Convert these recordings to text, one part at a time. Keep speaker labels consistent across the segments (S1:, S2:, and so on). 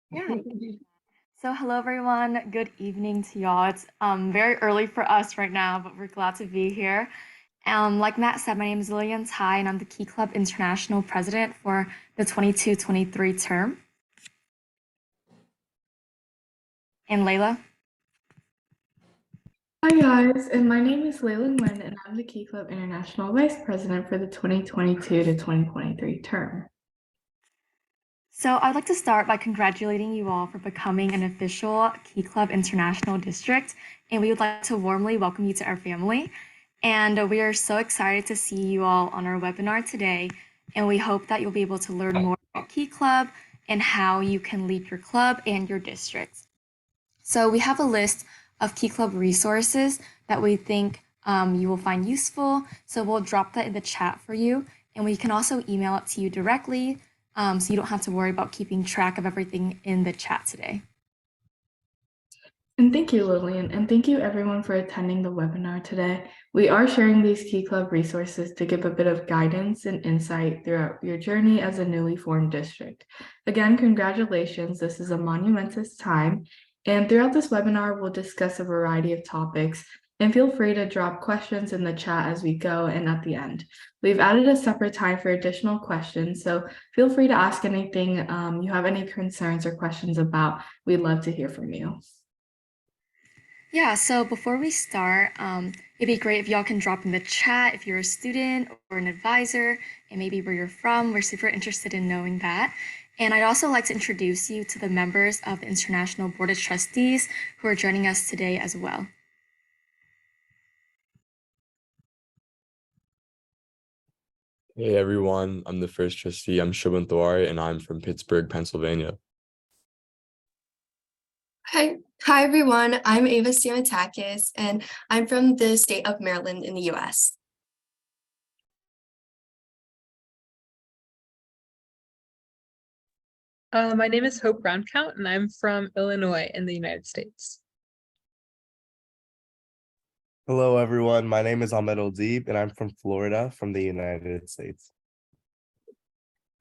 S1: Yeah. So hello everyone. Good evening to y'all. It's very early for us right now, but we're glad to be here. Like Matt said, my name is Lillian Tai, and I'm the Key Club International President for the 22-23 term. And Layla.
S2: Hi guys, and my name is Leyland Nguyen, and I'm the Key Club International Vice President for the 2022 to 2023 term.
S1: So I'd like to start by congratulating you all for becoming an official Key Club International District, and we would like to warmly welcome you to our family. And we are so excited to see you all on our webinar today, and we hope that you'll be able to learn more about Key Club and how you can lead your club and your district. So we have a list of Key Club resources that we think you will find useful. So we'll drop that in the chat for you, and we can also email it to you directly, so you don't have to worry about keeping track of everything in the chat today.
S2: And thank you, Lillian, and thank you everyone for attending the webinar today. We are sharing these Key Club resources to give a bit of guidance and insight throughout your journey as a newly formed district. Again, congratulations, this is a monumentous time, and throughout this webinar, we'll discuss a variety of topics, and feel free to drop questions in the chat as we go and at the end. We've added a separate time for additional questions, so feel free to ask anything you have any concerns or questions about. We'd love to hear from you.
S1: Yeah, so before we start, it'd be great if y'all can drop in the chat if you're a student or an advisor and maybe where you're from. We're super interested in knowing that. And I'd also like to introduce you to the members of the International Board of Trustees who are joining us today as well.
S3: Hey everyone, I'm the first trustee. I'm Shubhan Thawari and I'm from Pittsburgh, Pennsylvania.
S4: Hi everyone. I'm Ava Stamatakis and I'm from the state of Maryland in the US.
S5: My name is Hope Brown-Count and I'm from Illinois in the United States.
S6: Hello, everyone. My name is Ahmed Oldib, and I'm from Florida, from the United States.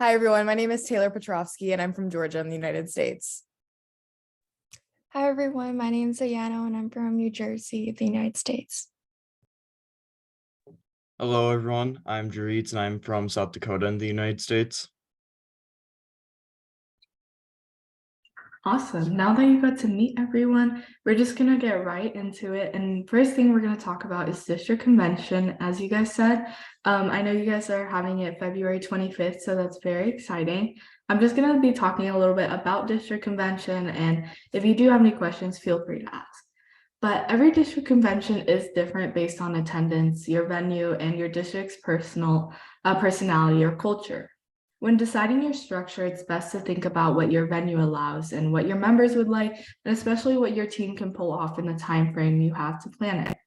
S7: Hi, everyone. My name is Taylor Petrovsky, and I'm from Georgia in the United States.
S8: Hi, everyone. My name is Ayano, and I'm from New Jersey, the United States.
S9: Hello, everyone. I'm Jareet, and I'm from South Dakota in the United States.
S2: Awesome. Now that you got to meet everyone, we're just going to get right into it. And first thing we're going to talk about is district convention. As you guys said, I know you guys are having it February 25th, so that's very exciting. I'm just going to be talking a little bit about district convention, and if you do have any questions, feel free to ask. But every district convention is different based on attendance, your venue, and your district's personality or culture. When deciding your structure, it's best to think about what your venue allows and what your members would like, and especially what your team can pull off in the time frame you have to plan it.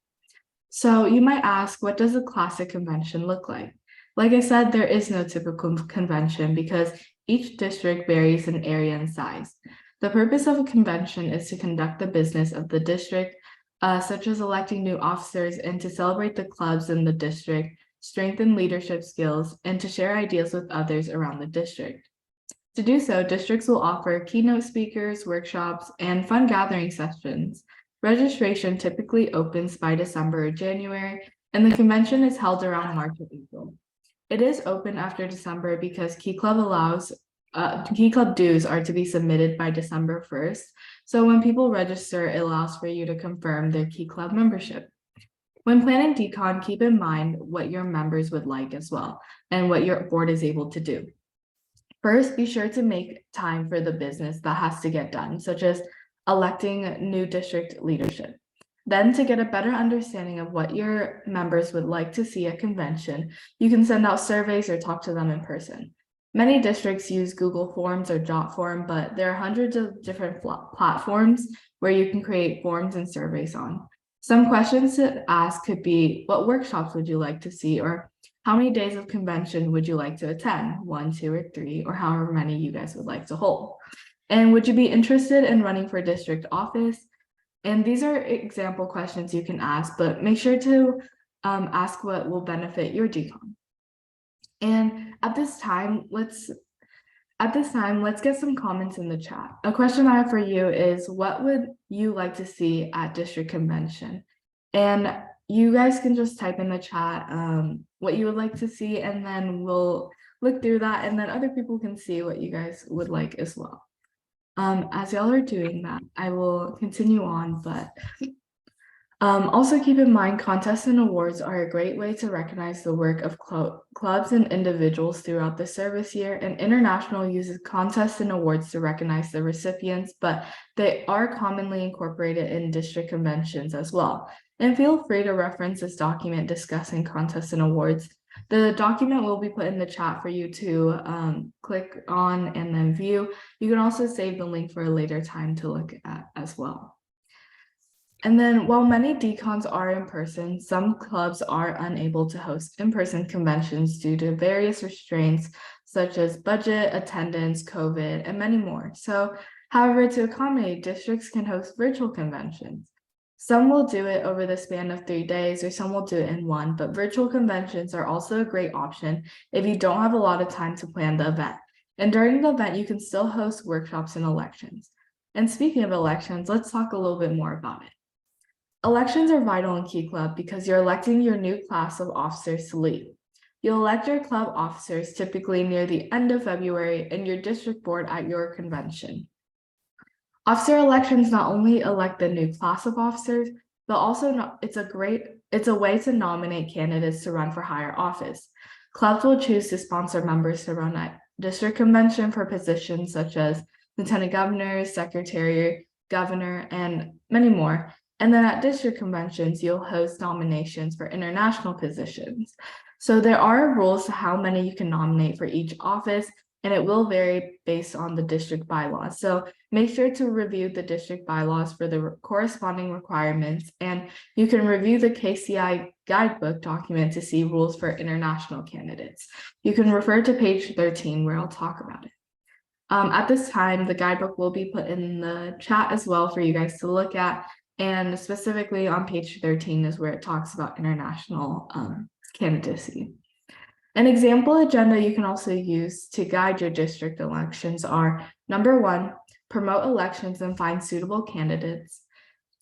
S2: So you might ask, what does a classic convention look like? Like I said, there is no typical convention because each district varies in area and size. The purpose of a convention is to conduct the business of the district, such as electing new officers and to celebrate the clubs in the district, strengthen leadership skills, and to share ideas with others around the district. To do so, districts will offer keynote speakers, workshops, and fun gathering sessions. Registration typically opens by December or January, and the convention is held around March or April. It is open after December because Key Club dues are to be submitted by December 1st. So when people register, it allows for you to confirm their Key Club membership. When planning decon, keep in mind what your members would like as well and what your board is able to do. First, be sure to make time for the business that has to get done, such as electing new district leadership. Then, to get a better understanding of what your members would like to see at convention, you can send out surveys or talk to them in person. Many districts use Google Forms or JotForm, but there are hundreds of different platforms where you can create forms and surveys on. Some questions to ask could be, what workshops would you like to see? Or how many days of convention would you like to attend? 1, 2, or 3, or however many you guys would like to hold. And would you be interested in running for district office? And these are example questions you can ask, but make sure to ask what will benefit your decon. And at this time, let's At this time, let's get some comments in the chat. A question I have for you is, what would you like to see at district convention? And you guys can just type in the chat what you would like to see, and then we'll look through that, and then other people can see what you guys would like as well. As y'all are doing that, I will continue on, but also keep in mind, contests and awards are a great way to recognize the work of clubs and individuals throughout the service year, and International uses contests and awards to recognize the recipients, but they are commonly incorporated in district conventions as well. And feel free to reference this document discussing contests and awards. The document will be put in the chat for you to click on and then view. You can also save the link for a later time to look at as well. And then while many decons are in person, some clubs are unable to host in-person conventions due to various restraints such as budget, attendance, COVID, and many more. So, however, to accommodate, districts can host virtual conventions. Some will do it over the span of 3 days, or some will do it in one, but virtual conventions are also a great option if you don't have a lot of time to plan the event. And during the event, you can still host workshops and elections. And speaking of elections, let's talk a little bit more about it. Elections are vital in Key Club because you're electing your new class of officers to lead. You'll elect your club officers typically near the end of February in your district board at your convention. Officer elections not only elect the new class of officers, but also it's a way to nominate candidates to run for higher office. Clubs will choose to sponsor members to run at district convention for positions such as lieutenant governor, secretary, governor, and many more. And then at district conventions, you'll host nominations for international positions. So there are rules to how many you can nominate for each office, and it will vary based on the district bylaws. So make sure to review the district bylaws for the corresponding requirements, and you can review the KCI guidebook document to see rules for international candidates. You can refer to page 13 where I'll talk about it. At this time, the guidebook will be put in the chat as well for you guys to look at. And specifically on page 13 is where it talks about international candidacy. An example agenda you can also use to guide your district elections are: number 1, promote elections and find suitable candidates.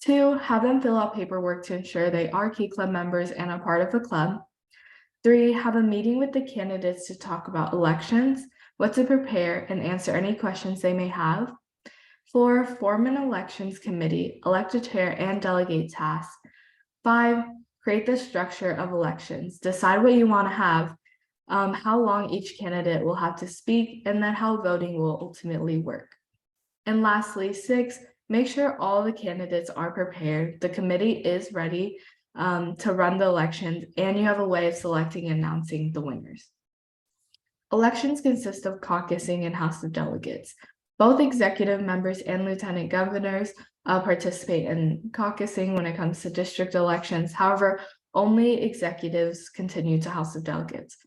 S2: 2, have them fill out paperwork to ensure they are Key Club members and a part of the club. 3, have a meeting with the candidates to talk about elections, what to prepare, and answer any questions they may have. 4, form an elections committee, elect a chair and delegate tasks. 5, create the structure of elections, decide what you want to have, how long each candidate will have to speak, and then how voting will ultimately work. And lastly, 6, make sure all the candidates are prepared, the committee is ready to run the elections, and you have a way of selecting and announcing the winners. Elections consist of caucusing and House of Delegates. Both executive members and lieutenant governors participate in caucusing when it comes to district elections. However, only executives continue to House of Delegates.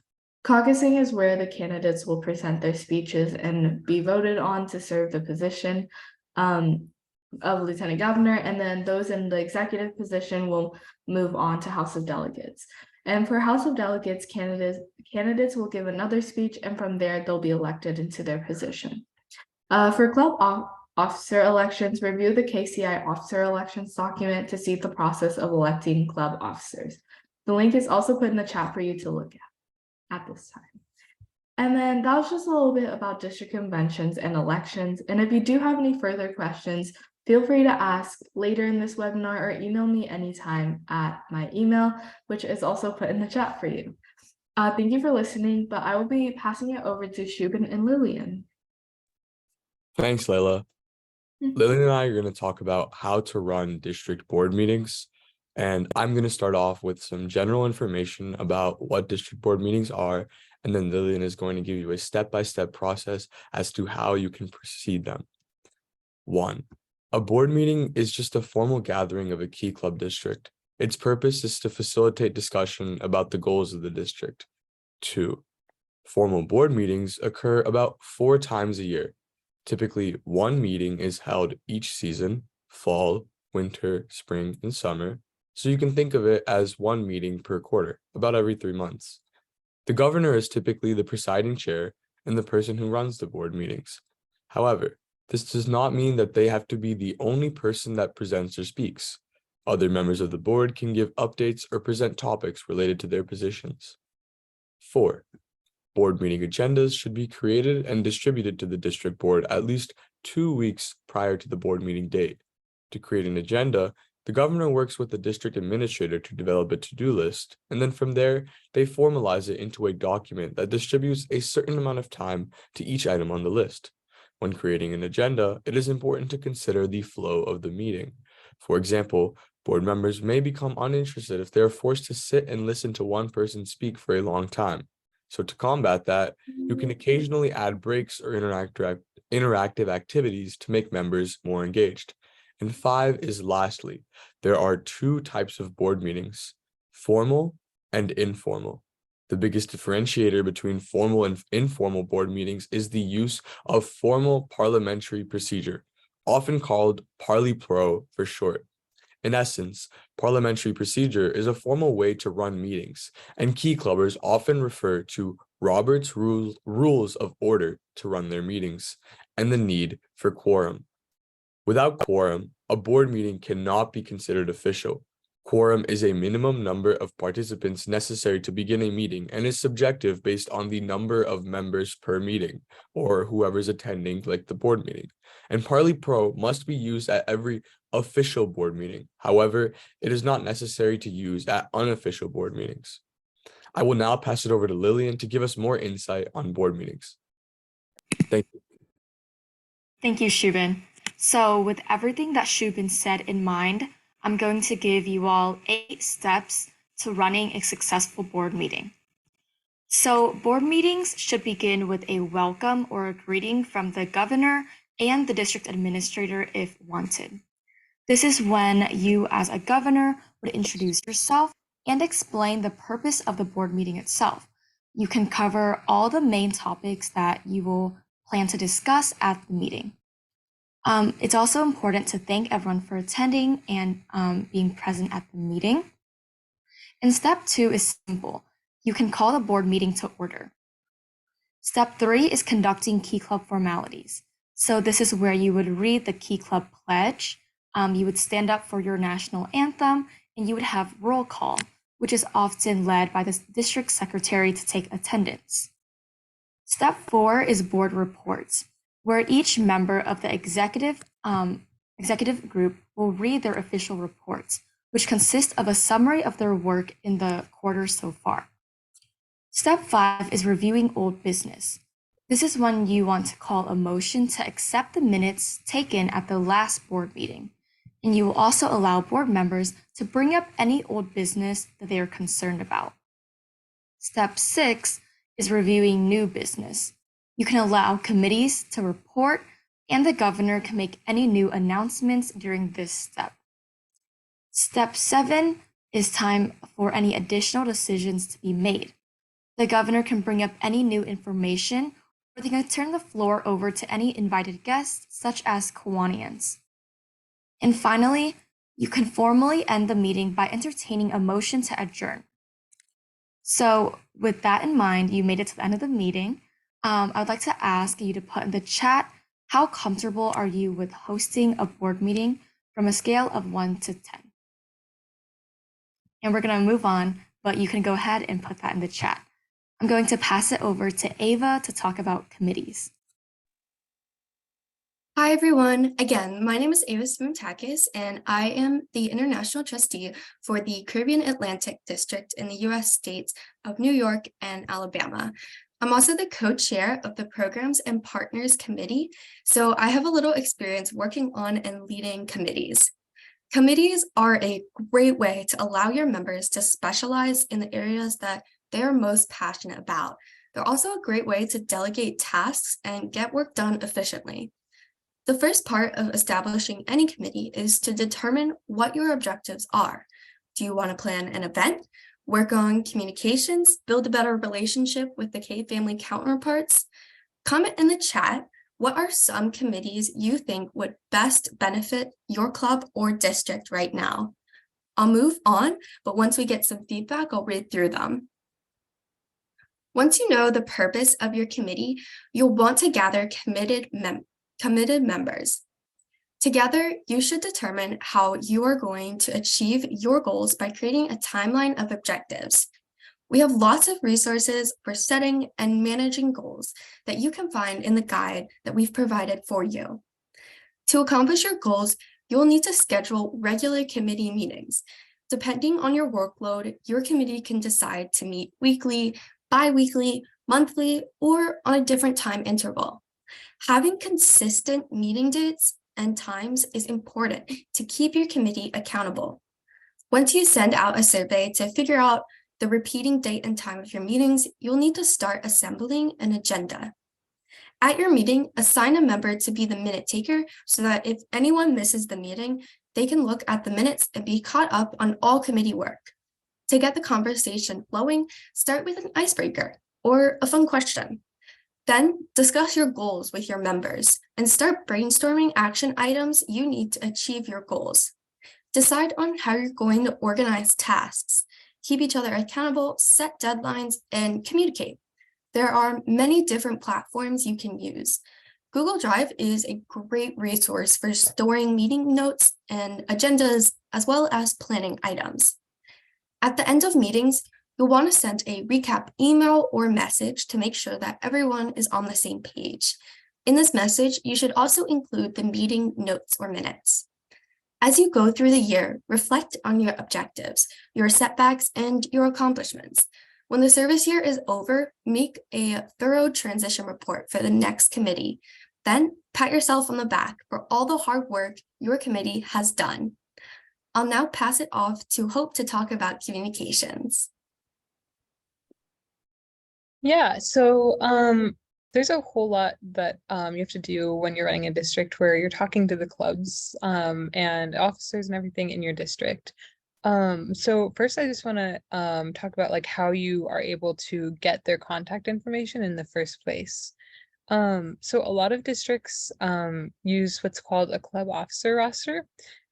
S2: Caucusing is where the candidates will present their speeches and be voted on to serve the position of lieutenant governor, and then those in the executive position will move on to House of Delegates. And for House of Delegates, candidates will give another speech, and from there they'll be elected into their position. For club officer elections, review the KCI officer elections document to see the process of electing club officers. The link is also put in the chat for you to look at this time. And then that was just a little bit about district conventions and elections. And if you do have any further questions, feel free to ask later in this webinar or email me anytime at my email, which is also put in the chat for you. Thank you for listening, but I will be passing it over to Shubin and Lillian.
S3: Thanks, Layla. Lillian and I are going to talk about how to run district board meetings. And I'm going to start off with some general information about what district board meetings are. And then Lillian is going to give you a step-by-step process as to how you can proceed them. 1, a board meeting is just a formal gathering of a Key Club district. Its purpose is to facilitate discussion about the goals of the district. 2, formal board meetings occur about 4 times a year. Typically, one meeting is held each season: fall, winter, spring, and summer. So you can think of it as one meeting per quarter, about every 3 months. The governor is typically the presiding chair, and the person who runs the board meetings. However, this does not mean that they have to be the only person that presents or speaks. Other members of the board can give updates or present topics related to their positions. 4. Board meeting agendas should be created and distributed to the district board at least 2 weeks prior to the board meeting date. To create an agenda, the governor works with the district administrator to develop a to-do list, and then from there, they formalize it into a document that distributes a certain amount of time to each item on the list. When creating an agenda, it is important to consider the flow of the meeting. For example, board members may become uninterested if they are forced to sit and listen to one person speak for a long time. So to combat that, you can occasionally add breaks or interactive activities to make members more engaged. And 5 is lastly, there are 2 types of board meetings, formal and informal. The biggest differentiator between formal and informal board meetings is the use of formal parliamentary procedure, often called Parli Pro for short. In essence, parliamentary procedure is a formal way to run meetings, and key clubbers often refer to Robert's rules of order to run their meetings and the need for quorum. Without quorum, a board meeting cannot be considered official. Quorum is a minimum number of participants necessary to begin a meeting and is subjective based on the number of members per meeting, or whoever's attending, like the board meeting. And Parli Pro must be used at every official board meeting. However, it is not necessary to use at unofficial board meetings. I will now pass it over to Lillian to give us more insight on board meetings. Thank you.
S1: Thank you, Shubin. So with everything that Shubin said in mind, I'm going to give you all 8 steps to running a successful board meeting. So board meetings should begin with a welcome or a greeting from the governor and the district administrator if wanted. This is when you as a governor would introduce yourself and explain the purpose of the board meeting itself. You can cover all the main topics that you will plan to discuss at the meeting. It's also important to thank everyone for attending and being present at the meeting. And step 2 is simple. You can call the board meeting to order. Step 3 is conducting Key Club formalities. So this is where you would read the Key Club pledge, you would stand up for your national anthem, and you would have roll call, which is often led by the district secretary to take attendance. Step 4 is board reports, where each member of the executive group will read their official reports, which consist of a summary of their work in the quarter so far. Step 5 is reviewing old business. This is when you want to call a motion to accept the minutes taken at the last board meeting. And you will also allow board members to bring up any old business that they are concerned about. Step 6 is reviewing new business. You can allow committees to report, and the governor can make any new announcements during this step. Step 7 is time for any additional decisions to be made. The governor can bring up any new information, or they can turn the floor over to any invited guests, such as Kiwanians. And finally, you can formally end the meeting by entertaining a motion to adjourn. So with that in mind, you made it to the end of the meeting. I would like to ask you to put in the chat, how comfortable are you with hosting a board meeting from a scale of 1 to 10? And we're going to move on, but you can go ahead and put that in the chat. I'm going to pass it over to Ava to talk about committees.
S4: Hi, everyone. Again, my name is Ava Simotakis, and I am the International Trustee for the Caribbean Atlantic District in the U.S. states of New York and Alabama. I'm also the co-chair of the Programs and Partners Committee, so I have a little experience working on and leading committees. Committees are a great way to allow your members to specialize in the areas that they're most passionate about. They're also a great way to delegate tasks and get work done efficiently. The first part of establishing any committee is to determine what your objectives are. Do you want to plan an event, work on communications, build a better relationship with the K family counterparts? Comment in the chat, what are some committees you think would best benefit your club or district right now? I'll move on, but once we get some feedback, I'll read through them. Once you know the purpose of your committee, you'll want to gather committed members. Together, you should determine how you are going to achieve your goals by creating a timeline of objectives. We have lots of resources for setting and managing goals that you can find in the guide that we've provided for you. To accomplish your goals, you'll need to schedule regular committee meetings. Depending on your workload, your committee can decide to meet weekly, bi-weekly, monthly, or on a different time interval. Having consistent meeting dates and times is important to keep your committee accountable. Once you send out a survey to figure out the repeating date and time of your meetings, you'll need to start assembling an agenda. At your meeting, assign a member to be the minute taker so that if anyone misses the meeting, they can look at the minutes and be caught up on all committee work. To get the conversation flowing, start with an icebreaker or a fun question. Then discuss your goals with your members and start brainstorming action items you need to achieve your goals. Decide on how you're going to organize tasks, keep each other accountable, set deadlines, and communicate. There are many different platforms you can use. Google Drive is a great resource for storing meeting notes and agendas, as well as planning items. At the end of meetings, you'll want to send a recap email or message to make sure that everyone is on the same page. In this message, you should also include the meeting notes or minutes. As you go through the year, reflect on your objectives, your setbacks, and your accomplishments. When the service year is over, make a thorough transition report for the next committee. Then pat yourself on the back for all the hard work your committee has done. I'll now pass it off to Hope to talk about communications.
S5: Yeah, so there's a whole lot that you have to do when you're running a district where you're talking to the clubs and officers and everything in your district. So first I just want to talk about like how you are able to get their contact information in the first place. So a lot of districts use what's called a club officer roster.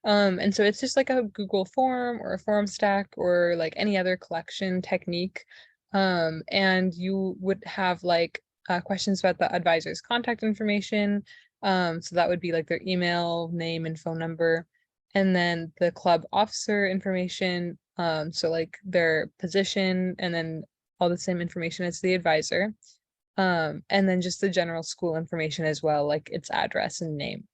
S5: And so it's just like a Google form or a form stack or like any other collection technique. And you would have like questions about the advisor's contact information. So that would be like their email, name, and phone number. And then the club officer information, so like their position, and then all the same information as the advisor. And then just the general school information as well, like its address and name.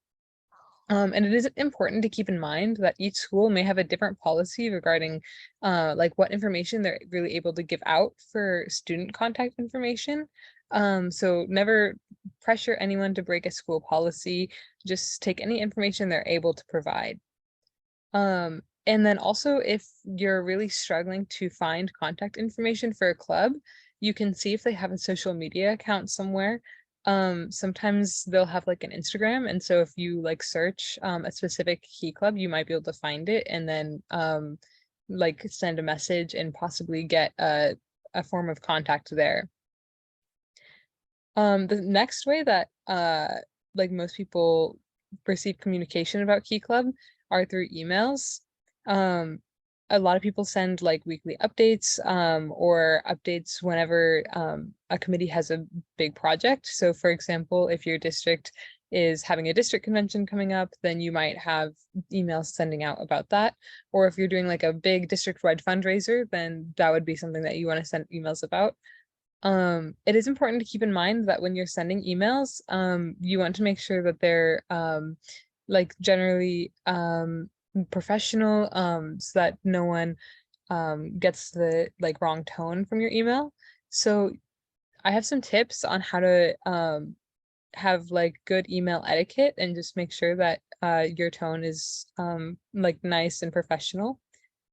S5: And it is important to keep in mind that each school may have a different policy regarding like what information they're really able to give out for student contact information. So never pressure anyone to break a school policy, just take any information they're able to provide. And then also if you're really struggling to find contact information for a club, you can see if they have a social media account somewhere. Sometimes they'll have like an Instagram, and so if you like search a specific key club, you might be able to find it and then like send a message and possibly get a form of contact there. The next way that like most people receive communication about Key Club are through emails. A lot of people send like weekly updates or updates whenever a committee has a big project. So for example, if your district is having a district convention coming up, then you might have emails sending out about that. Or if you're doing like a big district-wide fundraiser, then that would be something that you want to send emails about. It is important to keep in mind that when you're sending emails, you want to make sure that they're like generally professional, so that no one gets the like wrong tone from your email. So I have some tips on how to have like good email etiquette and just make sure that your tone is like nice and professional.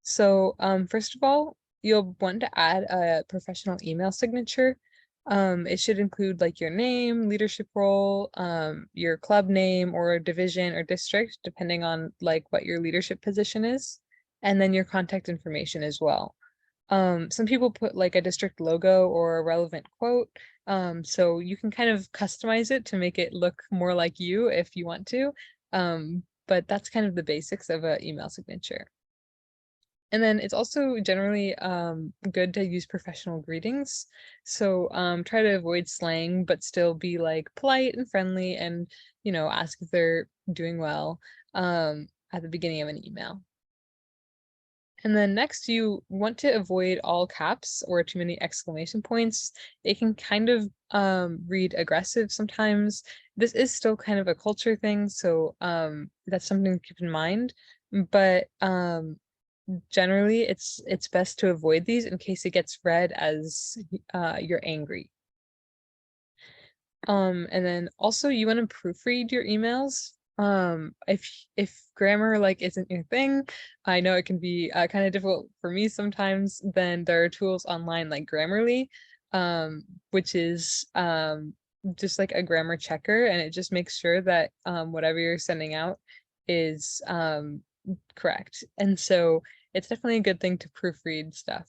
S5: So first of all, you'll want to add a professional email signature. It should include like your name, leadership role, your club name or division or district, depending on like what your leadership position is, and then your contact information as well. Some people put like a district logo or a relevant quote, so you can kind of customize it to make it look more like you if you want to, but that's kind of the basics of an email signature. And then it's also generally good to use professional greetings. So try to avoid slang, but still be like polite and friendly and, ask if they're doing well at the beginning of an email. And then next, you want to avoid all caps or too many exclamation points. It can kind of read aggressive sometimes. This is still kind of a culture thing, so that's something to keep in mind. But generally, it's best to avoid these in case it gets read as you're angry. And then also you want to proofread your emails. If grammar like isn't your thing, I know it can be kind of difficult for me sometimes, then there are tools online like Grammarly, which is just like a grammar checker, and it just makes sure that whatever you're sending out is correct. And so it's definitely a good thing to proofread stuff.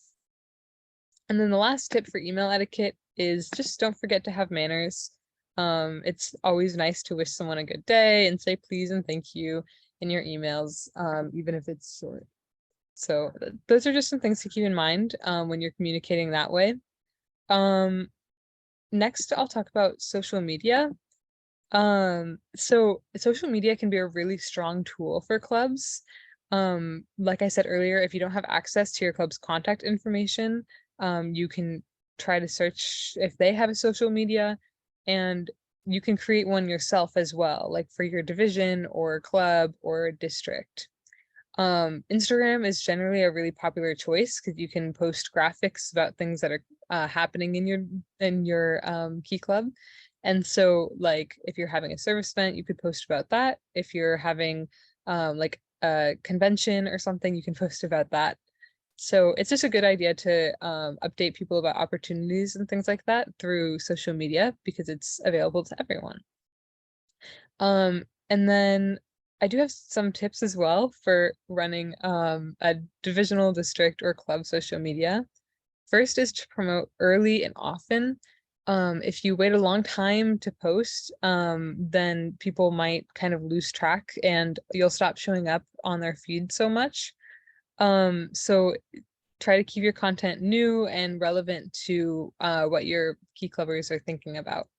S5: And then the last tip for email etiquette is just don't forget to have manners. It's always nice to wish someone a good day and say please and thank you in your emails, even if it's short. So those are just some things to keep in mind when you're communicating that way. Next, I'll talk about social media. So social media can be a really strong tool for clubs. Like I said earlier, if you don't have access to your club's contact information, you can try to search if they have a social media, and you can create one yourself as well, like for your division or club or district. Instagram is generally a really popular choice because you can post graphics about things that are happening in your key club. And so like if you're having a service event, you could post about that. If you're having like a convention or something, you can post about that. So it's just a good idea to update people about opportunities and things like that through social media because it's available to everyone. And then I do have some tips as well for running a divisional, district, or club social media. First is to promote early and often. If you wait a long time to post, then people might kind of lose track and you'll stop showing up on their feed so much. So try to keep your content new and relevant to what your key clubbers are thinking about.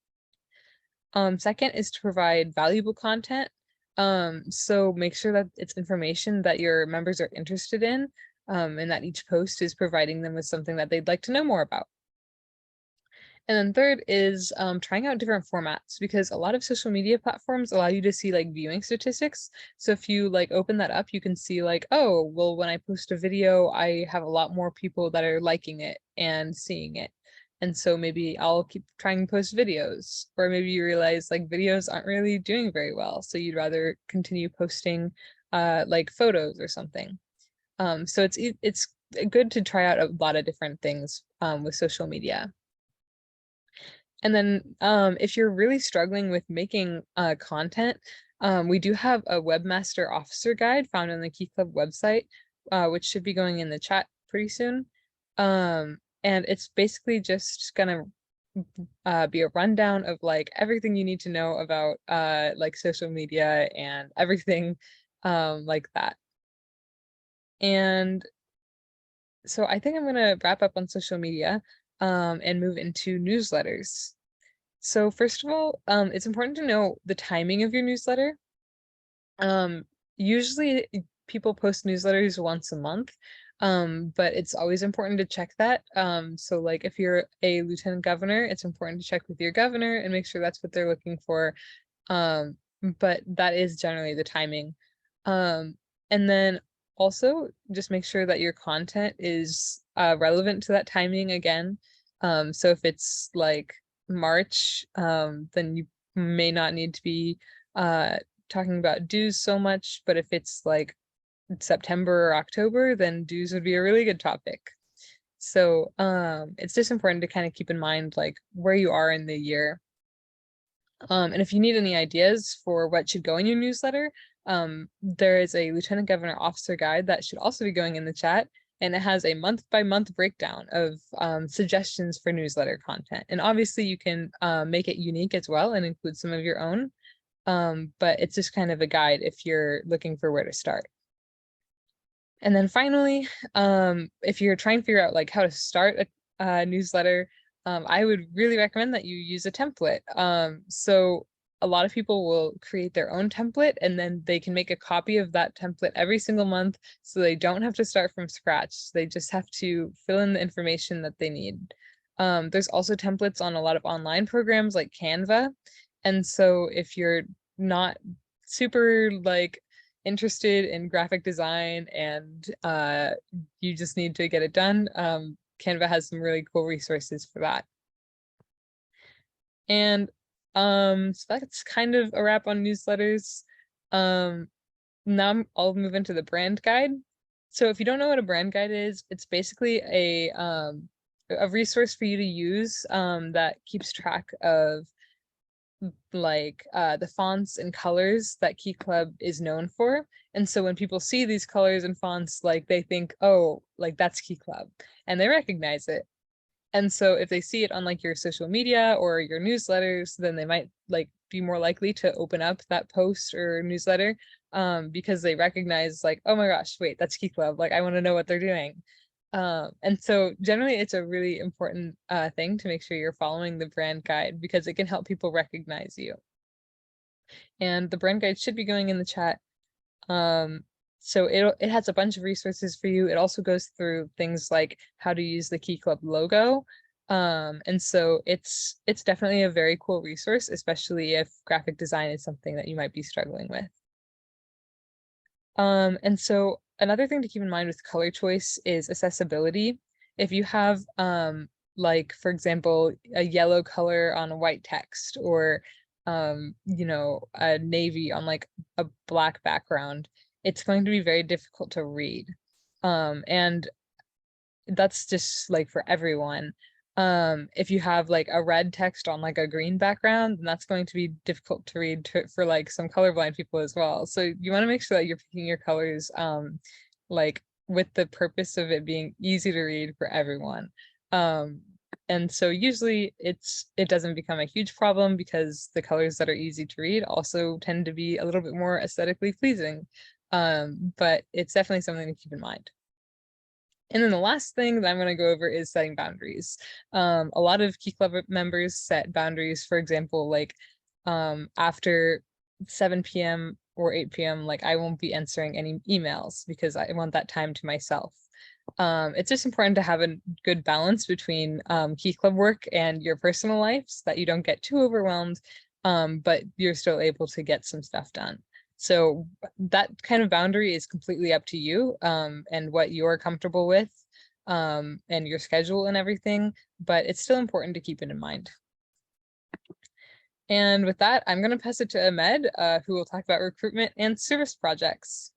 S5: Second is to provide valuable content. So make sure that it's information that your members are interested in, and that each post is providing them with something that they'd like to know more about. And then third is trying out different formats, because a lot of social media platforms allow you to see like viewing statistics. So if you like open that up, you can see like, oh, well, when I post a video, I have a lot more people that are liking it and seeing it. And so maybe I'll keep trying to post videos, or maybe you realize like videos aren't really doing very well, so you'd rather continue posting like photos or something. So it's good to try out a lot of different things with social media. And then if you're really struggling with making content, we do have a webmaster officer guide found on the Key Club website, which should be going in the chat pretty soon. And it's basically just gonna be a rundown of like everything you need to know about like social media and everything like that. And so I think I'm gonna wrap up on social media and move into newsletters. So first of all, it's important to know the timing of your newsletter. Usually people post newsletters once a month, but it's always important to check that. So like if you're a lieutenant governor, it's important to check with your governor and make sure that's what they're looking for. But that is generally the timing. And then also just make sure that your content is relevant to that timing again. So if it's like March, then you may not need to be talking about dues so much, but if it's like September or October, then dues would be a really good topic. So it's just important to kind of keep in mind like where you are in the year. And if you need any ideas for what should go in your newsletter, there is a Lieutenant Governor Officer Guide that should also be going in the chat, and it has a month-by-month breakdown of suggestions for newsletter content. And obviously you can make it unique as well and include some of your own, but it's just kind of a guide if you're looking for where to start. And then finally, if you're trying to figure out like how to start a newsletter, I would really recommend that you use a template. So a lot of people will create their own template and then they can make a copy of that template every single month, so they don't have to start from scratch. They just have to fill in the information that they need. There's also templates on a lot of online programs like Canva. And so if you're not super like interested in graphic design and you just need to get it done, Canva has some really cool resources for that. And so that's kind of a wrap on newsletters. Now I'll move into the brand guide. So if you don't know what a brand guide is, it's basically a resource for you to use that keeps track of like the fonts and colors that Key Club is known for. And so when people see these colors and fonts, like they think, oh, like that's Key Club, and they recognize it. And so if they see it on like your social media or your newsletters, then they might like be more likely to open up that post or newsletter because they recognize like, oh my gosh, wait, that's Key Club. Like I want to know what they're doing. And so generally it's a really important thing to make sure you're following the brand guide because it can help people recognize you. And the brand guide should be going in the chat. So it has a bunch of resources for you. It also goes through things like how to use the Key Club logo. And so it's definitely a very cool resource, especially if graphic design is something that you might be struggling with. And so another thing to keep in mind with color choice is accessibility. If you have like, for example, a yellow color on a white text, or you know, a navy on like a black background, it's going to be very difficult to read. And that's just like for everyone. If you have like a red text on like a green background, then that's going to be difficult to read for like some colorblind people as well. So you want to make sure that you're picking your colors like with the purpose of it being easy to read for everyone. And so usually it doesn't become a huge problem because the colors that are easy to read also tend to be a little bit more aesthetically pleasing. But it's definitely something to keep in mind. And then the last thing that I'm going to go over is setting boundaries. A lot of Key Club members set boundaries, for example, like after 7 p.m. or 8 p.m., like I won't be answering any emails because I want that time to myself. It's just important to have a good balance between Key Club work and your personal life so that you don't get too overwhelmed, but you're still able to get some stuff done. So that kind of boundary is completely up to you and what you're comfortable with and your schedule and everything, but it's still important to keep it in mind. And with that, I'm going to pass it to Ahmed, who will talk about recruitment and service projects.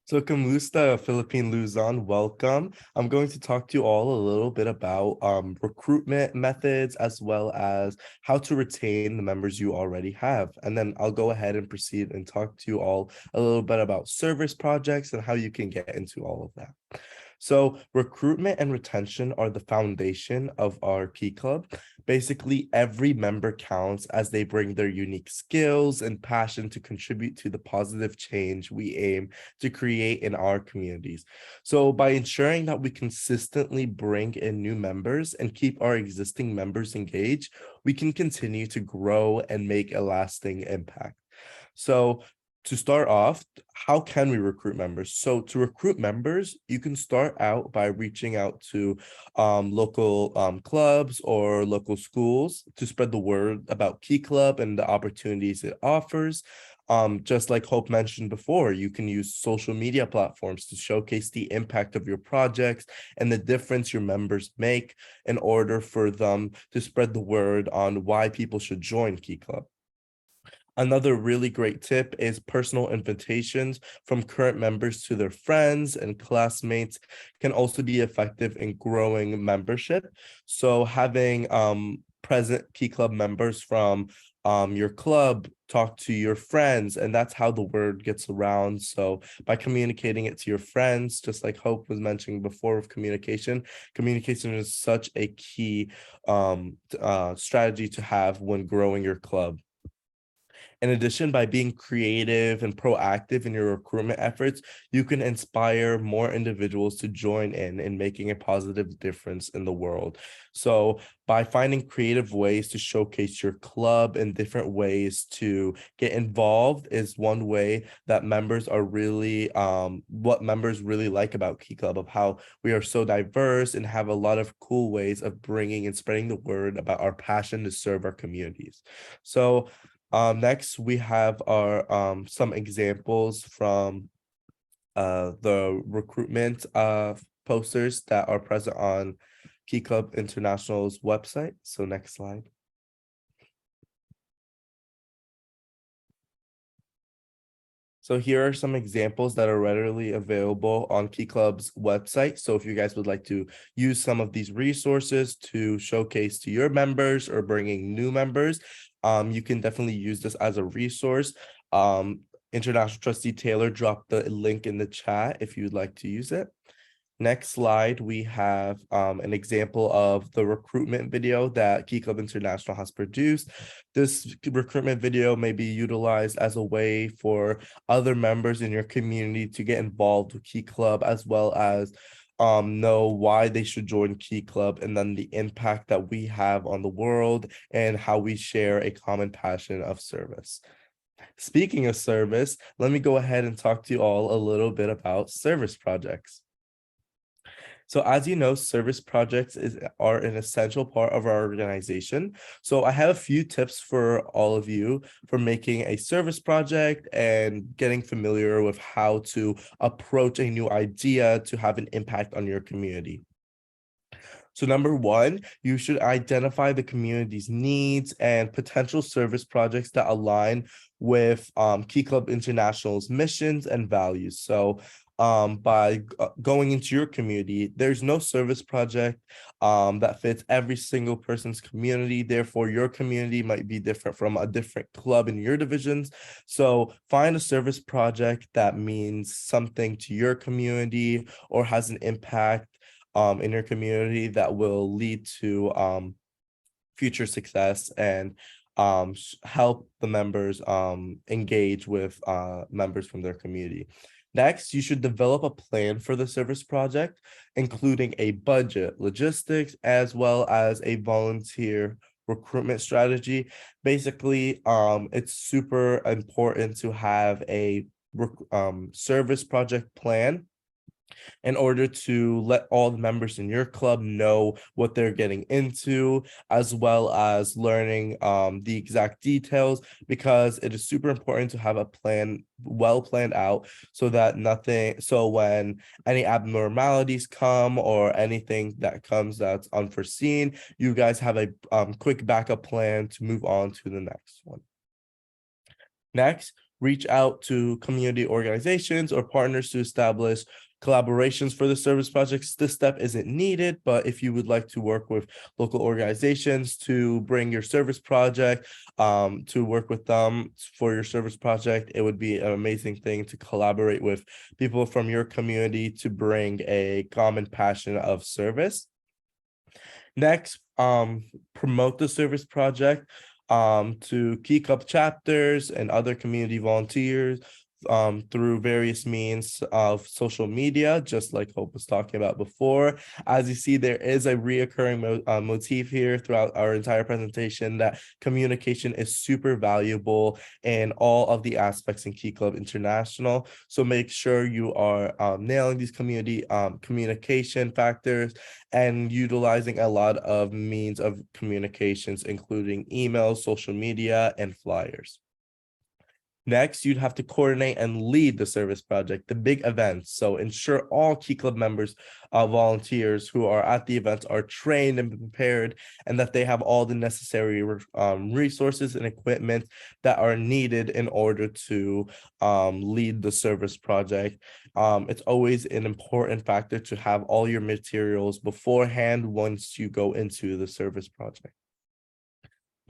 S6: So Kamusta, Philippine Luzon, welcome. I'm going to talk to you all a little bit about recruitment methods as well as how to retain the members you already have. And then I'll go ahead and proceed and talk to you all a little bit about service projects and how you can get into all of that. So recruitment and retention are the foundation of our Key Club. Basically, every member counts as they bring their unique skills and passion to contribute to the positive change we aim to create in our communities. So by ensuring that we consistently bring in new members and keep our existing members engaged, we can continue to grow and make a lasting impact. So to start off, how can we recruit members? So to recruit members, you can start out by reaching out to local clubs or local schools to spread the word about Key Club and the opportunities it offers. Just like Hope mentioned before, you can use social media platforms to showcase the impact of your projects and the difference your members make in order for them to spread the word on why people should join Key Club. Another really great tip is personal invitations from current members to their friends and classmates can also be effective in growing membership. So having present Key Club members from your club talk to your friends, and that's how the word gets around. So by communicating it to your friends, just like Hope was mentioning before of communication is such a key strategy to have when growing your club. In addition, by being creative and proactive in your recruitment efforts, you can inspire more individuals to join in making a positive difference in the world. So by finding creative ways to showcase your club and different ways to get involved is one way that members are really what members really like about Key Club, of how we are so diverse and have a lot of cool ways of bringing and spreading the word about our passion to serve our communities. So next we have our some examples from the recruitment posters that are present on Key Club International's website. So next slide. So here are some examples that are readily available on Key Club's website. So if you guys would like to use some of these resources to showcase to your members or bringing new members, you can definitely use this as a resource. International Trustee Taylor dropped the link in the chat if you'd like to use it. Next slide, we have an example of the recruitment video that Key Club International has produced. This recruitment video may be utilized as a way for other members in your community to get involved with Key Club, as well as know why they should join Key Club, and then the impact that we have on the world and how we share a common passion of service. Speaking of service, let me go ahead and talk to you all a little bit about service projects. So as you know, service projects are an essential part of our organization. So I have a few tips for all of you for making a service project and getting familiar with how to approach a new idea to have an impact on your community. So number one, you should identify the community's needs and potential service projects that align with Key Club International's missions and values. So by going into your community, there's no service project that fits every single person's community. Therefore, your community might be different from a different club in your divisions. So find a service project that means something to your community or has an impact in your community that will lead to future success and help the members engage with members from their community. Next, you should develop a plan for the service project, including a budget, logistics, as well as a volunteer recruitment strategy. Basically, it's super important to have a service project plan in order to let all the members in your club know what they're getting into, as well as learning the exact details, because it is super important to have a plan well planned out so that when any abnormalities come or anything that comes that's unforeseen, you guys have a quick backup plan to move on to the next one. Next, reach out to community organizations or partners to establish collaborations for the service projects. This step isn't needed, but if you would like to work with local organizations to bring your service project, to work with them for your service project, it would be an amazing thing to collaborate with people from your community to bring a common passion of service. Next, promote the service project to Key Club chapters and other community volunteers through various means of social media, just like Hope was talking about before. As you see, there is a reoccurring motif here throughout our entire presentation that communication is super valuable in all of the aspects in Key Club International. So make sure you are nailing these community communication factors and utilizing a lot of means of communications, including emails, social media, and flyers. Next, you'd have to coordinate and lead the service project, the big events. So ensure all Key Club members, volunteers who are at the events are trained and prepared, and that they have all the necessary resources and equipment that are needed in order to lead the service project. It's always an important factor to have all your materials beforehand once you go into the service project.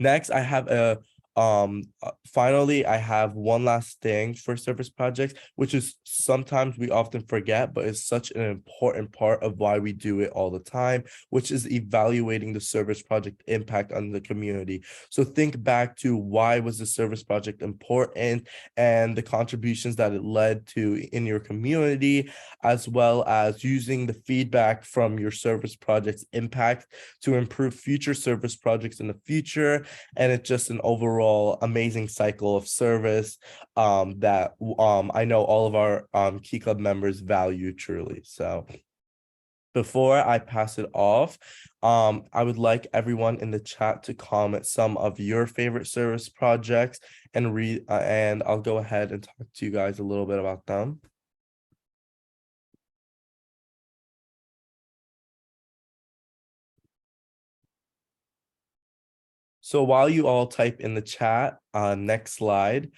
S6: Next, I have a Finally, I have one last thing for service projects, which is sometimes we often forget, but it's such an important part of why we do it all the time, which is evaluating the service project impact on the community. So think back to why was the service project important and the contributions that it led to in your community, as well as using the feedback from your service project's impact to improve future service projects in the future. And it's just an overall amazing cycle of service that I know all of our Key Club members value truly. So before I pass it off, I would like everyone in the chat to comment some of your favorite service projects and read, and I'll go ahead and talk to you guys a little bit about them. So while you all type in the chat, next slide,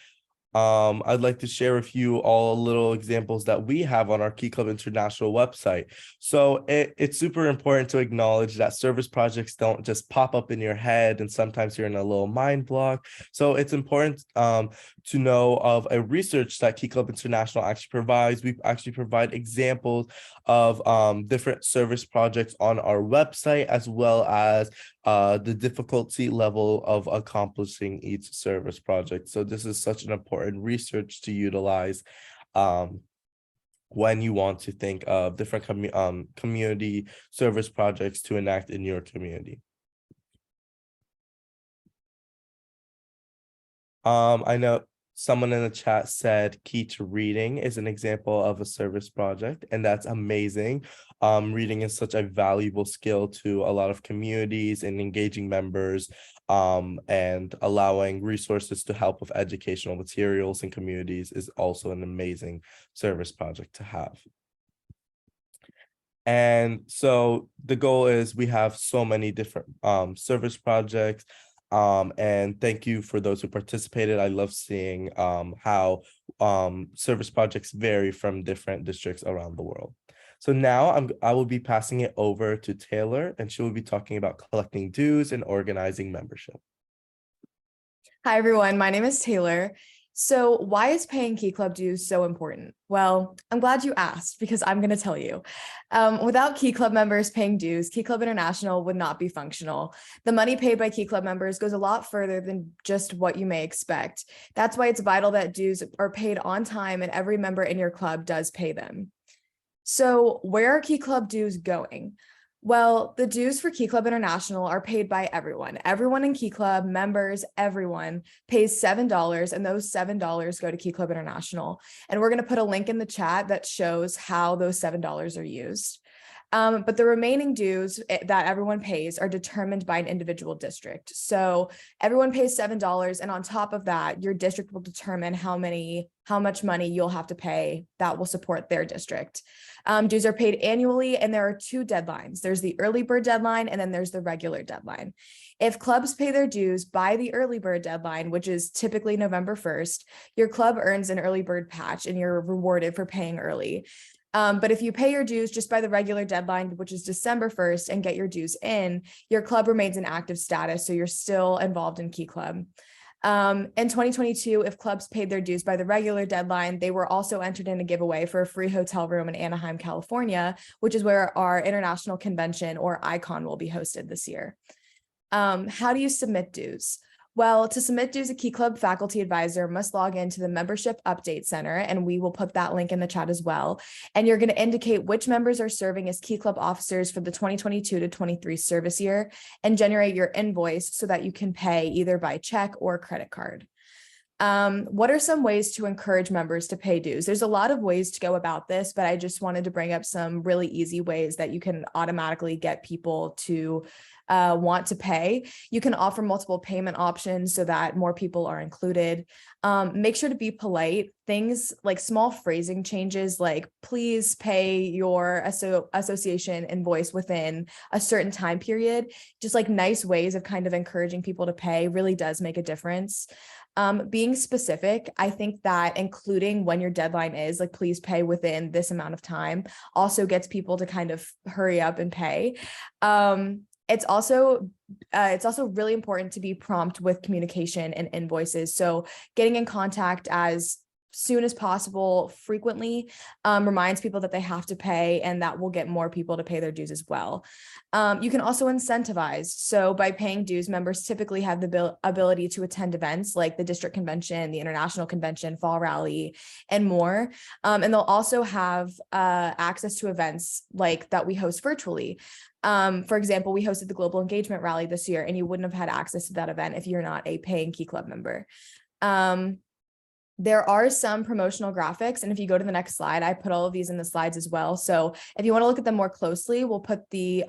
S6: I'd like to share with you all little examples that we have on our Key Club International website. So it's super important to acknowledge that service projects don't just pop up in your head, and sometimes you're in a little mind block. So it's important to know of a research that Key Club International actually provides. We actually provide examples of different service projects on our website, as well as the difficulty level of accomplishing each service project. So this is such an important research to utilize when you want to think of different community service projects to enact in your community. I know someone in the chat said key to reading is an example of a service project, and that's amazing. Reading is such a valuable skill to a lot of communities and engaging members, and allowing resources to help with educational materials in communities is also an amazing service project to have. And so the goal is we have so many different service projects. And thank you for those who participated. I love seeing how service projects vary from different districts around the world. So now I will be passing it over to Taylor, and she will be talking about collecting dues and organizing membership.
S7: Hi, everyone. My name is Taylor. So why is paying Key Club dues so important? Well, I'm glad you asked, because I'm going to tell you. Without Key Club members paying dues, Key Club International would not be functional. The money paid by Key Club members goes a lot further than just what you may expect. That's why it's vital that dues are paid on time and every member in your club does pay them. So where are Key Club dues going? Well, the dues for Key Club International are paid by everyone. Everyone in Key Club, members, everyone pays $7, and those $7 go to Key Club International. And we're going to put a link in the chat that shows how those $7 are used. But the remaining dues that everyone pays are determined by an individual district. So everyone pays $7, and on top of that, your district will determine how much money you'll have to pay that will support their district. Dues are paid annually, and there are two deadlines. There's the early bird deadline, and then there's the regular deadline. If clubs pay their dues by the early bird deadline, which is typically November 1st, your club earns an early bird patch, and you're rewarded for paying early. But if you pay your dues just by the regular deadline, which is December 1st, and get your dues in, your club remains in active status, so you're still involved in Key Club. In 2022, if clubs paid their dues by the regular deadline, they were also entered in a giveaway for a free hotel room in Anaheim, California, which is where our international convention, or ICON, will be hosted this year. How do you submit dues? Well, to submit dues, a Key Club faculty advisor must log into the Membership Update Center, and we will put that link in the chat as well. And you're going to indicate which members are serving as Key Club officers for the 2022 to 23 service year, and generate your invoice so that you can pay either by check or credit card. What are some ways to encourage members to pay dues? There's a lot of ways to go about this, but I just wanted to bring up some really easy ways that you can automatically get people to want to pay. You can offer multiple payment options so that more people are included. Make sure to be polite. Things like small phrasing changes, like please pay your association invoice within a certain time period, just like nice ways of kind of encouraging people to pay, really does make a difference. Being specific, I think that including when your deadline is, like please pay within this amount of time, also gets people to kind of hurry up and pay. It's also really important to be prompt with communication and invoices. So getting in contact as soon as possible, frequently, reminds people that they have to pay, and that will get more people to pay their dues as well. You can also incentivize. So by paying dues, members typically have the ability to attend events like the district convention, the international convention, fall rally, and more. And they'll also have access to events like that we host virtually. For example, we hosted the Global Engagement Rally this year, and you wouldn't have had access to that event if you're not a paying Key Club member. There are some promotional graphics, and if you go to the next slide, I put all of these in the slides as well. So if you want to look at them more closely, we'll put the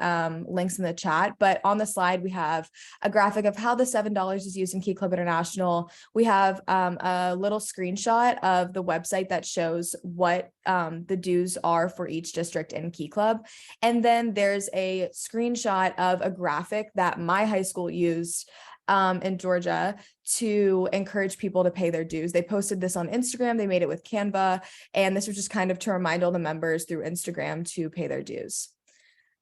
S7: links in the chat. But on the slide, we have a graphic of how the $7 is used in Key Club International. We have a little screenshot of the website that shows what the dues are for each district in Key Club. And then there's a screenshot of a graphic that my high school used in Georgia to encourage people to pay their dues. They posted this on Instagram. They made it with Canva. And this was just kind of to remind all the members through Instagram to pay their dues.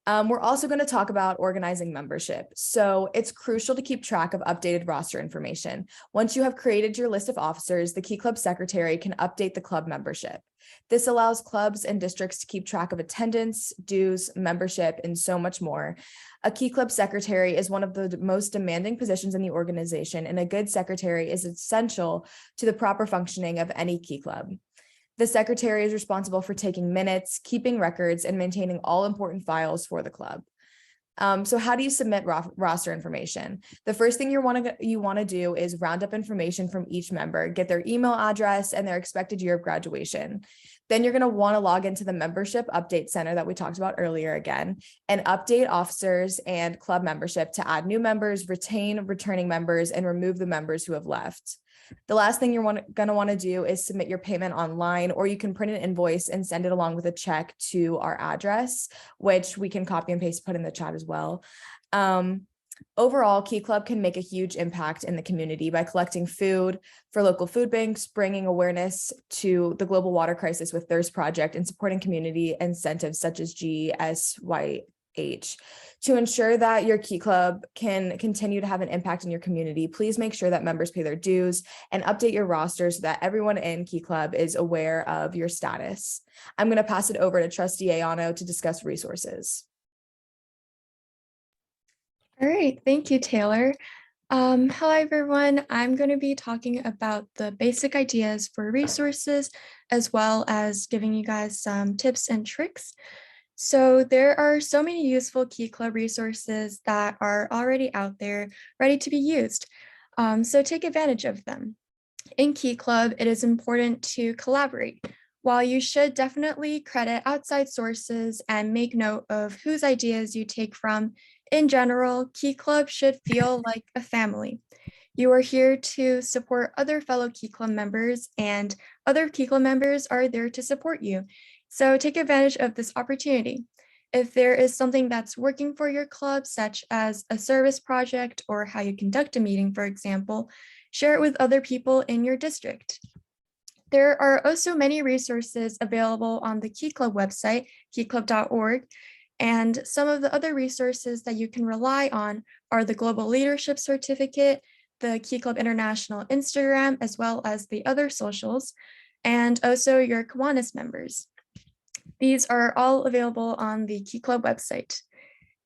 S7: We're also going to talk about organizing membership. So it's crucial to keep track of updated roster information. Once you have created your list of officers, the Key Club secretary can update the club membership. This allows clubs and districts to keep track of attendance, dues, membership, and so much more. A Key Club secretary is one of the most demanding positions in the organization, and a good secretary is essential to the proper functioning of any Key Club. The secretary is responsible for taking minutes, keeping records, and maintaining all important files for the club. So how do you submit roster information? The first thing you want to do is round up information from each member, get their email address and their expected year of graduation. Then you're going to want to log into the membership update center that we talked about earlier again, and update officers and club membership to add new members, retain returning members, and remove the members who have left. The last thing you're going to want to do is submit your payment online, or you can print an invoice and send it along with a check to our address, which we can copy and paste, put in the chat as well. Overall, Key Club can make a huge impact in the community by collecting food for local food banks, bringing awareness to the global water crisis with Thirst Project, and supporting community incentives such as GSYH. To ensure that your Key Club can continue to have an impact in your community, please make sure that members pay their dues and update your roster so that everyone in Key Club is aware of your status. I'm going to pass it over to Trustee Ayano to discuss resources.
S8: All right, thank you, Taylor. Hello, everyone. I'm going to be talking about the basic ideas for resources, as well as giving you guys some tips and tricks. So there are so many useful Key Club resources that are already out there, ready to be used. So take advantage of them. In Key Club, it is important to collaborate. While you should definitely credit outside sources and make note of whose ideas you take from, in general, Key Club should feel like a family. You are here to support other fellow Key Club members, and other Key Club members are there to support you. So take advantage of this opportunity. If there is something that's working for your club, such as a service project or how you conduct a meeting, for example, share it with other people in your district. There are also many resources available on the Key Club website, keyclub.org, and some of the other resources that you can rely on are the Global Leadership Certificate, the Key Club International Instagram, as well as the other socials, and also your Kiwanis members. These are all available on the Key Club website.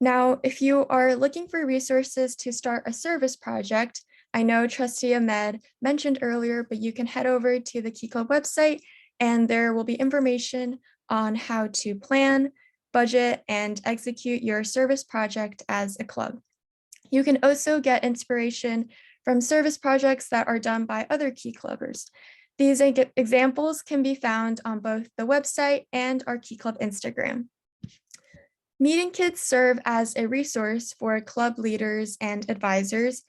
S8: Now, if you are looking for resources to start a service project, I know Trustee Ahmed mentioned earlier, but you can head over to the Key Club website and there will be information on how to plan, budget, and execute your service project as a club. You can also get inspiration from service projects that are done by other Key Clubbers. These examples can be found on both the website and our Key Club Instagram. Meeting kits serve as a resource for club leaders and advisors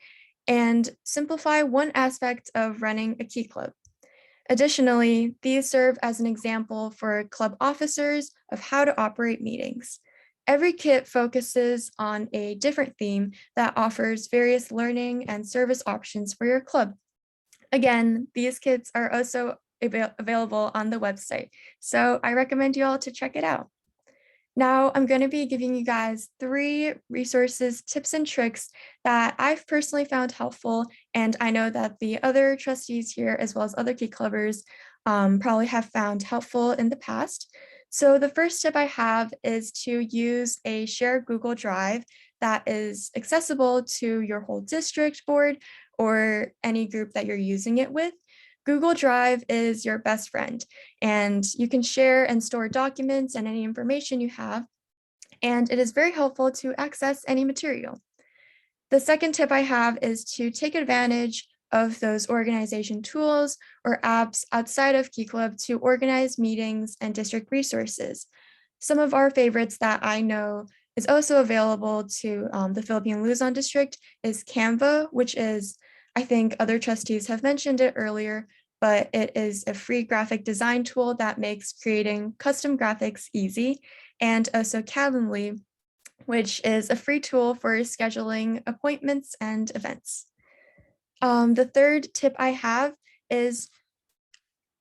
S8: and simplify one aspect of running a Key Club. Additionally, these serve as an example for club officers of how to operate meetings. Every kit focuses on a different theme that offers various learning and service options for your club. Again, these kits are also available on the website, so I recommend you all to check it out. Now I'm going to be giving you guys 3 resources, tips, and tricks that I've personally found helpful, and I know that the other trustees here, as well as other Key Clubbers, probably have found helpful in the past. So the first tip I have is to use a shared Google Drive that is accessible to your whole district board or any group that you're using it with. Google Drive is your best friend, and you can share and store documents and any information you have, and it is very helpful to access any material. The second tip I have is to take advantage of those organization tools or apps outside of Key Club to organize meetings and district resources. Some of our favorites that I know is also available to the Philippine Luzon district is Canva, which is, I think other trustees have mentioned it earlier, but it is a free graphic design tool that makes creating custom graphics easy, and also Calendly, which is a free tool for scheduling appointments and events. The third tip I have is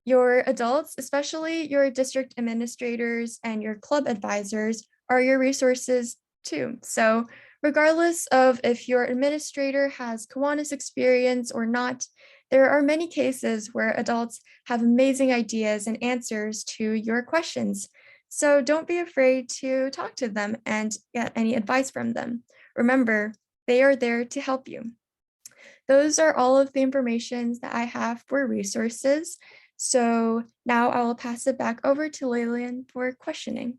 S8: your adults, especially your district administrators and your club advisors, are your resources too. So regardless of if your administrator has Kiwanis experience or not, there are many cases where adults have amazing ideas and answers to your questions. So don't be afraid to talk to them and get any advice from them. Remember, they are there to help you. Those are all of the information that I have for resources. So now I will pass it back over to Lilian for questioning.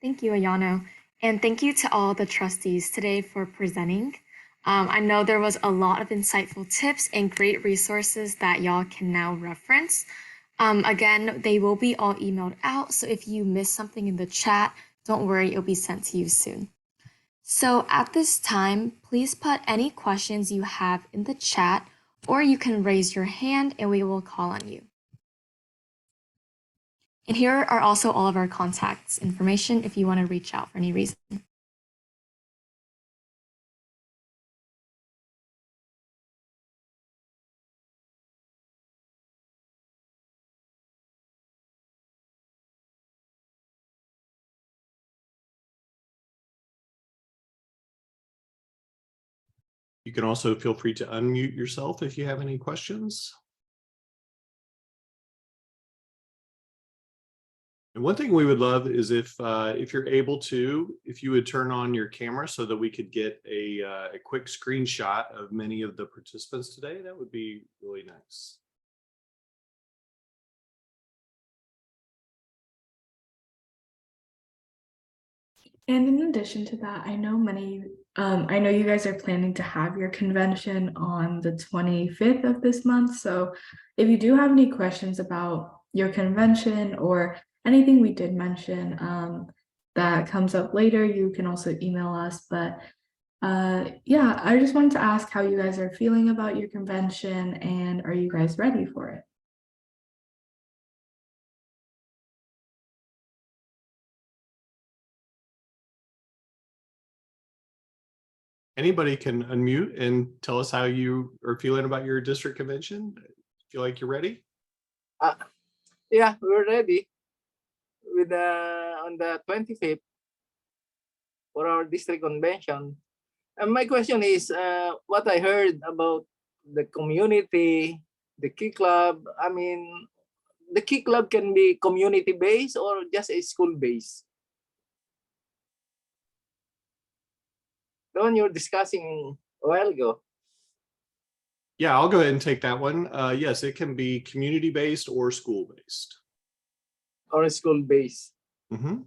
S1: Thank you, Ayano. And thank you to all the trustees today for presenting. I know there was a lot of insightful tips and great resources that y'all can now reference. Again, they will be all emailed out. So if you miss something in the chat, don't worry, it'll be sent to you soon. So at this time, please put any questions you have in the chat, or you can raise your hand and we will call on you. And here are also all of our contacts information if you want to reach out for any reason.
S10: You can also feel free to unmute yourself if you have any questions. And one thing we would love is if you're able to, if you would turn on your camera so that we could get a quick screenshot of many of the participants today, that would be really nice.
S2: And in addition to that, I know you guys are planning to have your convention on the 25th of this month. So if you do have any questions about your convention or anything we did mention that comes up later, you can also email us. But yeah, I just wanted to ask how you guys are feeling about your convention and are you guys ready for it?
S10: Anybody can unmute and tell us how you are feeling about your district convention. Feel like you're ready?
S11: Yeah, we're ready with on the 25th for our district convention. And my question is, what I heard about the community, the Key Club. I mean, the Key Club can be community-based or just a school-based. The one you're discussing a while ago.
S10: Yeah, I'll go ahead and take that one. Yes, it can be community-based or school-based.
S11: Or school-based.
S10: Mm-hmm.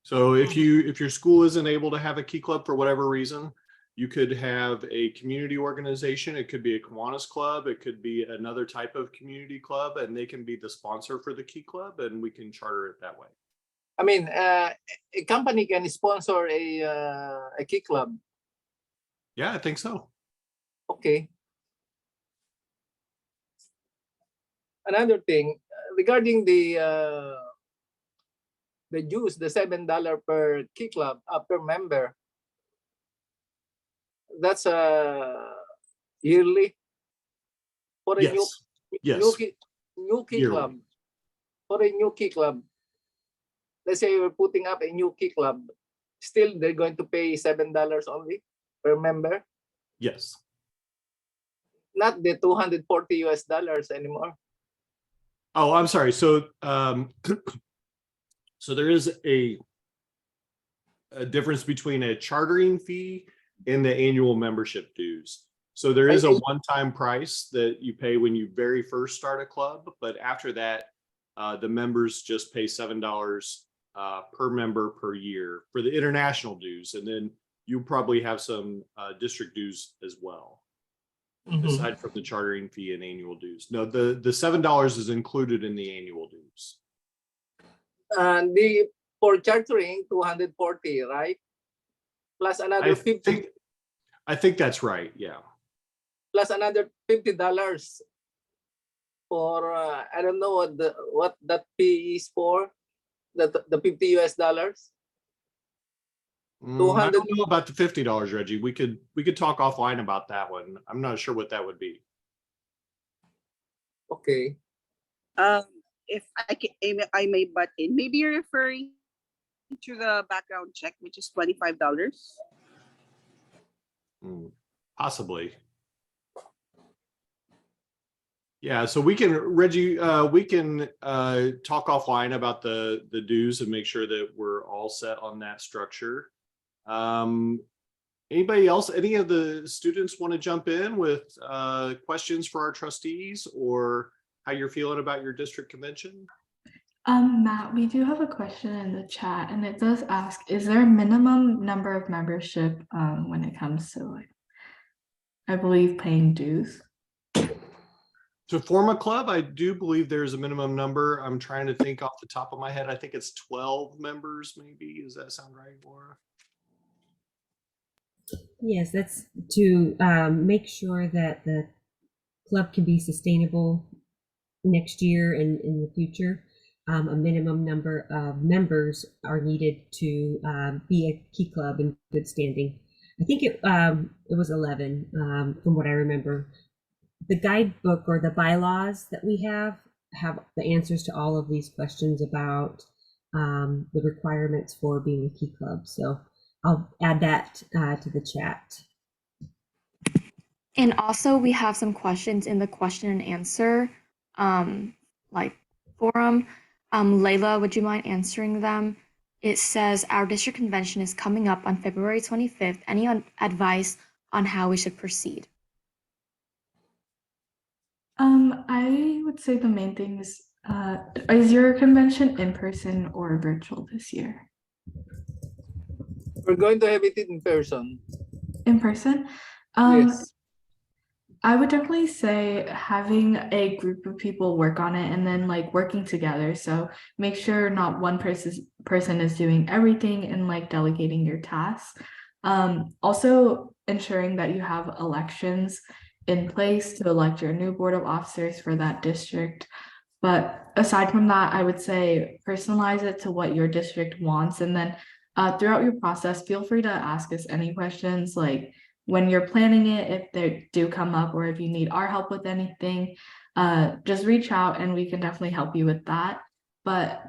S10: So if your school isn't able to have a Key Club for whatever reason, you could have a community organization. It could be a Kiwanis club. It could be another type of community club, and they can be the sponsor for the Key Club, and we can charter it that way.
S11: I mean, a company can sponsor a Key Club.
S10: Yeah, I think so.
S11: Okay. Another thing regarding the dues, the $7 per Key Club per member. That's yearly for a
S10: yes.
S11: new Key Club. For a new Key Club, let's say we're putting up a new key club, still they're going to pay $7 only per member,
S10: Yes.
S11: not the $240 anymore.
S10: Oh, I'm sorry. So so there is a difference between a chartering fee and the annual membership dues. So there is a one-time price that you pay when you very first start a club, but after that, the members just pay $7 per member per year for the international dues, and then you probably have some district dues as well, aside from the chartering fee and annual dues. No, the $7 is included in the annual dues.
S11: The for chartering 240, right? Plus another 50.
S10: I think that's right. Yeah.
S11: Plus another $50 for I don't know what that fee is for. The $50.
S10: I don't know about the $50, Reggie. We could talk offline about that one. I'm not sure what that would be.
S11: Okay.
S12: If I may butt in, maybe you're referring to the background check, which is $25.
S10: Possibly. Yeah, so we can, Reggie, we can talk offline about the dues and make sure that we're all set on that structure. Anybody else, any of the students want to jump in with questions for our trustees or how you're feeling about your district convention?
S2: Matt, we do have a question in the chat, and it does ask, is there a minimum number of membership when it comes to, like, I believe, paying dues?
S10: To form a club, I do believe there's a minimum number. I'm trying to think off the top of my head. I think it's 12 members, maybe. Does that sound right, Laura?
S13: Yes, that's to make sure that the club can be sustainable next year and in the future. A minimum number of members are needed to be a key club in good standing. I think it was 11 from what I remember. The guidebook or the bylaws that we have the answers to all of these questions about the requirements for being a key club. So I'll add that to the chat.
S1: And also we have some questions in the question and answer like forum. Layla, would you mind answering them? It says, our district convention is coming up on February 25th. Any advice on how we should proceed?
S2: I would say the main thing is your convention in person or virtual this year?
S11: We're going to have it in person.
S2: In person?
S11: Yes.
S2: I would definitely say having a group of people work on it and then like working together. So make sure not one person is doing everything and like delegating your tasks. Also ensuring that you have elections in place to elect your new board of officers for that district. But aside from that, I would say personalize it to what your district wants. And then throughout your process, feel free to ask us any questions, like when you're planning it, if they do come up or if you need our help with anything, just reach out and we can definitely help you with that. But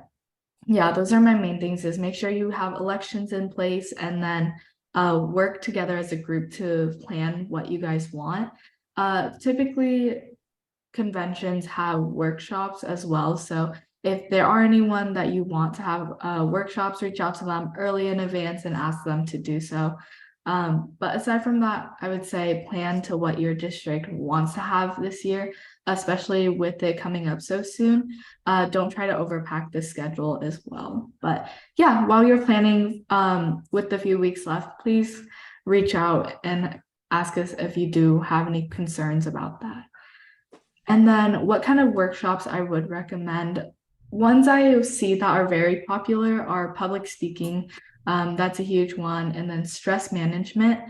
S2: yeah, those are my main things, is make sure you have elections in place and then work together as a group to plan what you guys want. Typically conventions have workshops as well. So if there are anyone that you want to have workshops, reach out to them early in advance and ask them to do so. But aside from that, I would say plan to what your district wants to have this year, especially with it coming up so soon. Don't try to overpack the schedule as well. But yeah, while you're planning with the few weeks left, please reach out and ask us if you do have any concerns about that. And then what kind of workshops I would recommend. Ones I see that are very popular are public speaking. That's a huge one. And then stress management.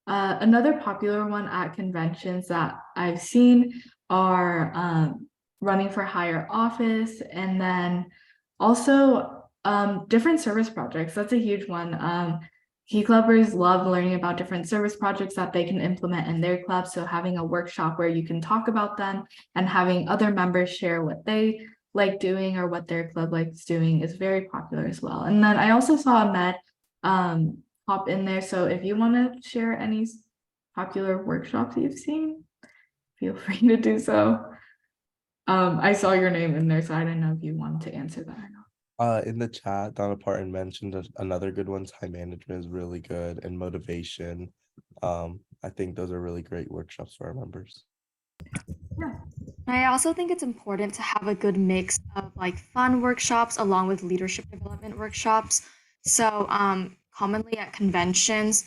S2: Another popular one at conventions that I've seen are running for higher office, and then also different service projects. That's a huge one. Key clubbers love learning about different service projects that they can implement in their club. So having a workshop where you can talk about them and having other members share what they like doing or what their club likes doing is very popular as well. And then I also saw Ahmed pop in there. So if you want to share any popular workshops you've seen, feel free to do so. I saw your name in there, so I didn't know if you wanted to answer that or not.
S6: In the chat, Donna Parton mentioned another good one. Time management is really good, and motivation. I think those are really great workshops for our members.
S2: Yeah.
S1: I also think it's important to have a good mix of like fun workshops along with leadership development workshops. So commonly at conventions,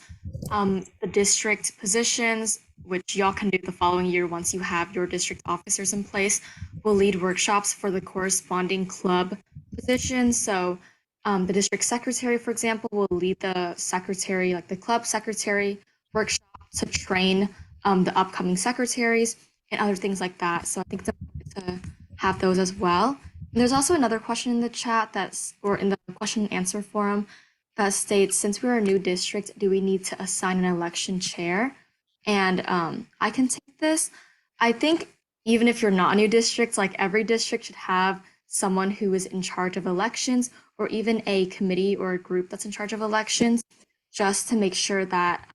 S1: the district positions, which y'all can do the following year once you have your district officers in place, will lead workshops for the corresponding club positions. So the district secretary, for example, will lead the secretary, like the club secretary workshop to train the upcoming secretaries and other things like that. So I think it's important to have those as well. And there's also another question in the chat or in the question and answer forum that states, since we're a new district, do we need to assign an election chair? And I can take this. I think even if you're not a new district, like every district should have someone who is in charge of elections or even a committee or a group that's in charge of elections, just to make sure that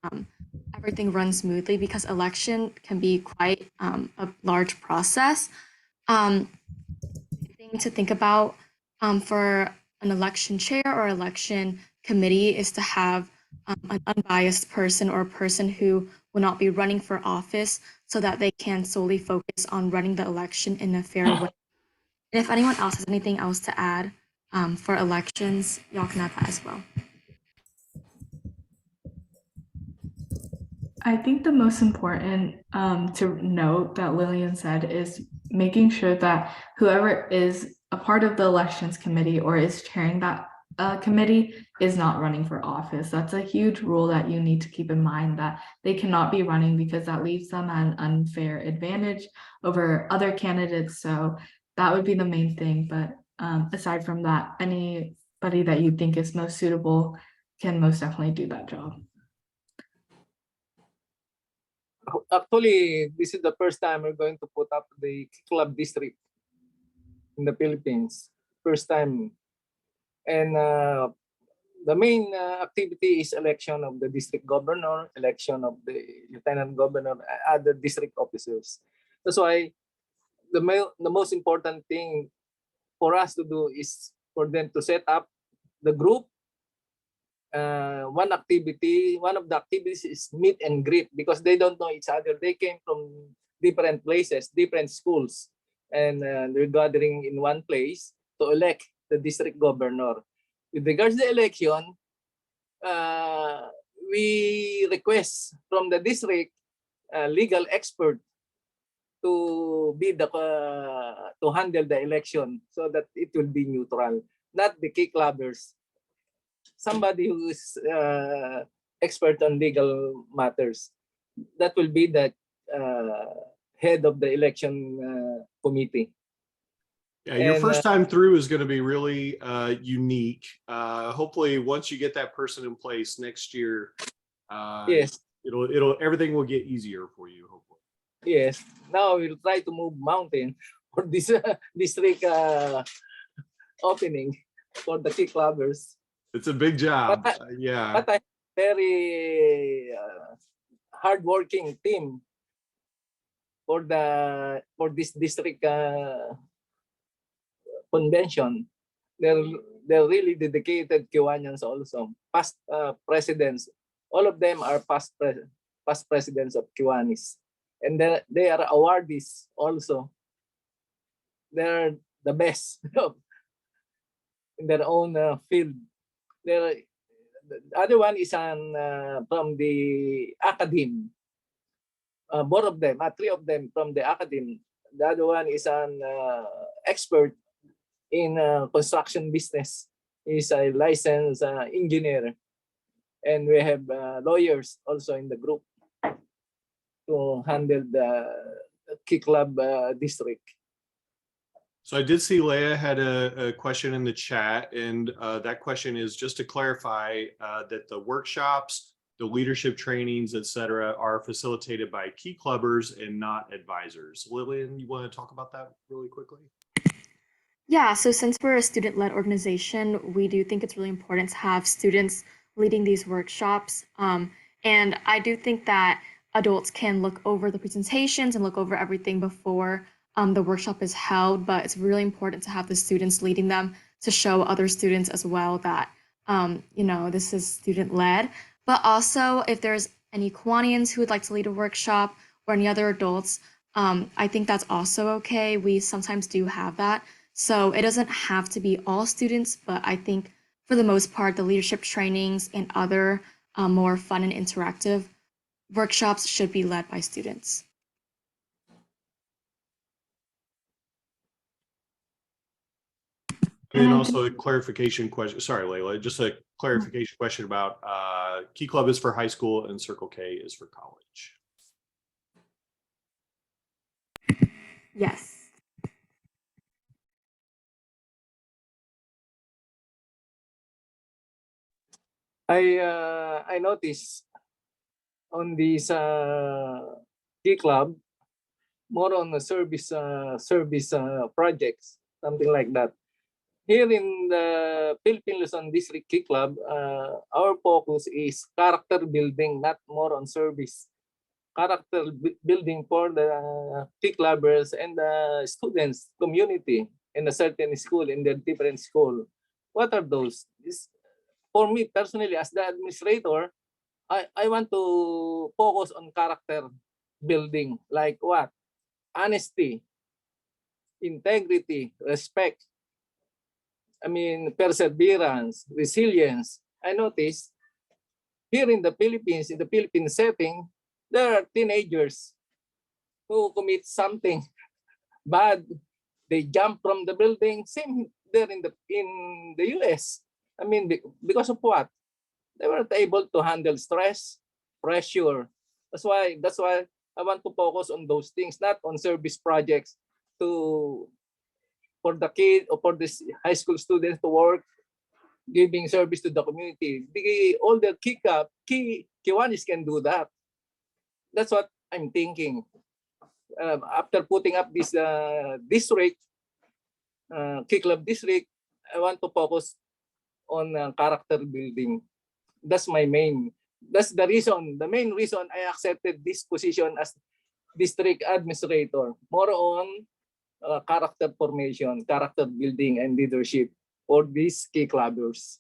S1: everything runs smoothly, because election can be quite a large process. Thing to think about for an election chair or election committee is to have an unbiased person or a person who will not be running for office, so that they can solely focus on running the election in a fair way. And if anyone else has anything else to add for elections, y'all can add that as well.
S2: I think the most important to note that Lillian said is making sure that whoever is a part of the elections committee or is chairing that committee is not running for office. That's a huge rule that you need to keep in mind, that they cannot be running, because that leaves them at an unfair advantage over other candidates. So that would be the main thing. But aside from that, anybody that you think is most suitable can most definitely do that job.
S11: Actually, this is the first time we're going to put up the club district in the Philippines. First time. And the main activity is election of the district governor, election of the lieutenant governor, other district officers. That's why the most important thing for us to do is for them to set up the group. One of the activities is meet and greet, because they don't know each other. They came from different places, different schools, and they're gathering in one place to elect the district governor. With regards to the election, we request from the district legal expert to be to handle the election, so that it will be neutral, not the key clubbers. Somebody who is expert on legal matters. That will be the head of the election committee.
S10: Yeah, your first time through is going to be really unique. Hopefully, once you get that person in place next year,
S11: yes,
S10: everything will get easier for you. Hopefully.
S11: Yes. Now we'll try to move mountain for this district opening for the key clubbers.
S10: It's a big job. Yeah.
S11: But I very hardworking team for this district convention. They're really dedicated Kiwanians also. Past presidents, all of them are past presidents of Kiwanis, and they are awardees also. They're the best in their own field. The other one is from the academe. Both of them, three of them from the academe. The other one is an expert in construction business. He's a licensed engineer. And we have lawyers also in the group to handle the key club district.
S10: So I did see Leah had a question in the chat, and that question is just to clarify that the workshops, the leadership trainings, etc., are facilitated by key clubbers and not advisors. Lillian, you want to talk about that really quickly?
S1: Yeah, so since we're a student-led organization, we do think it's really important to have students leading these workshops. And I do think that adults can look over the presentations and look over everything before the workshop is held, but it's really important to have the students leading them to show other students as well that, this is student-led. But also, if there's any Kiwanians who would like to lead a workshop or any other adults, I think that's also okay. We sometimes do have that. So it doesn't have to be all students, but I think for the most part, the leadership trainings and other more fun and interactive workshops should be led by students.
S10: And also a clarification question. Sorry, Layla, just a clarification question about Key Club is for high school and Circle K is for college.
S1: Yes.
S11: I noticed on this Key Club more on the service projects, something like that. Here in the Philippine Luzon District Key Club, our focus is character building, not more on service. Character building for the Key Clubbers and the students community in a certain school, in the different school. What are those? For me personally, as the administrator, I want to focus on character building, like what? Honesty, integrity, respect, perseverance, resilience. I noticed here in the Philippines, in the Philippine setting, there are teenagers who commit something bad. They jump from the building. Same there in the US. Because of what? They weren't able to handle stress, pressure. That's why I want to focus on those things, not on service projects for the kid or for the high school students to work, giving service to the community. All the Kiwanis can do that. That's what I'm thinking. After putting up this district, Key Club district, I want to focus on character building. That's the reason, the main reason I accepted this position as district administrator, more on character formation, character building, and leadership for these Key Clubbers.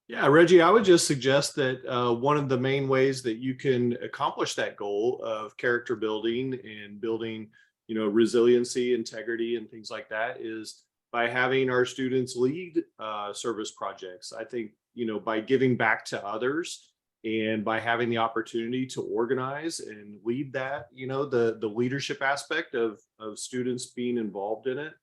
S10: Yeah, Reggie, I would just suggest that one of the main ways that you can accomplish that goal of character building and building, resiliency, integrity, and things like that is by having our students lead service projects. I think, by giving back to others and by having the opportunity to organize and lead that, the leadership aspect of students being involved in it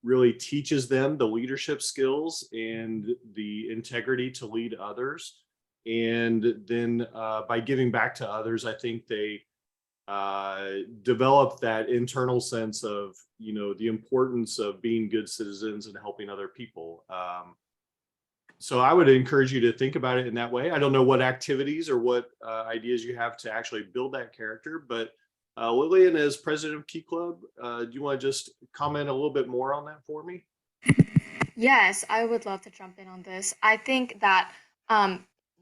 S10: really teaches them the leadership skills and the integrity to lead others. And then by giving back to others, I think they develop that internal sense of, the importance of being good citizens and helping other people. So I would encourage you to think about it in that way. I don't know what activities or what ideas you have to actually build that character, but Lillian, as president of Key Club, do you want to just comment a little bit more on that for me?
S1: Yes, I would love to jump in on this. I think that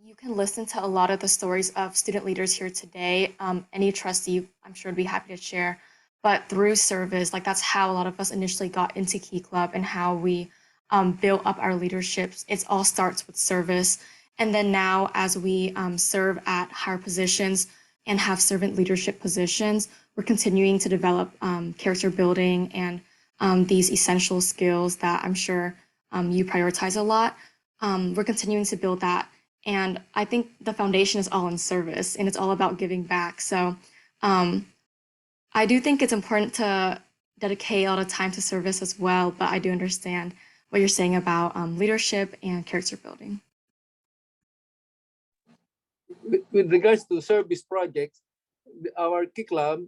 S1: you can listen to a lot of the stories of student leaders here today. Any trustee, I'm sure, would be happy to share. But through service, like that's how a lot of us initially got into Key Club and how we built up our leaderships. It all starts with service. And then now, as we serve at higher positions and have servant leadership positions, we're continuing to develop character building and these essential skills that I'm sure you prioritize a lot. We're continuing to build that. And I think the foundation is all in service and it's all about giving back. So I do think it's important to dedicate a lot of time to service as well, but I do understand what you're saying about leadership and character building.
S11: With regards to service projects, our Key Club,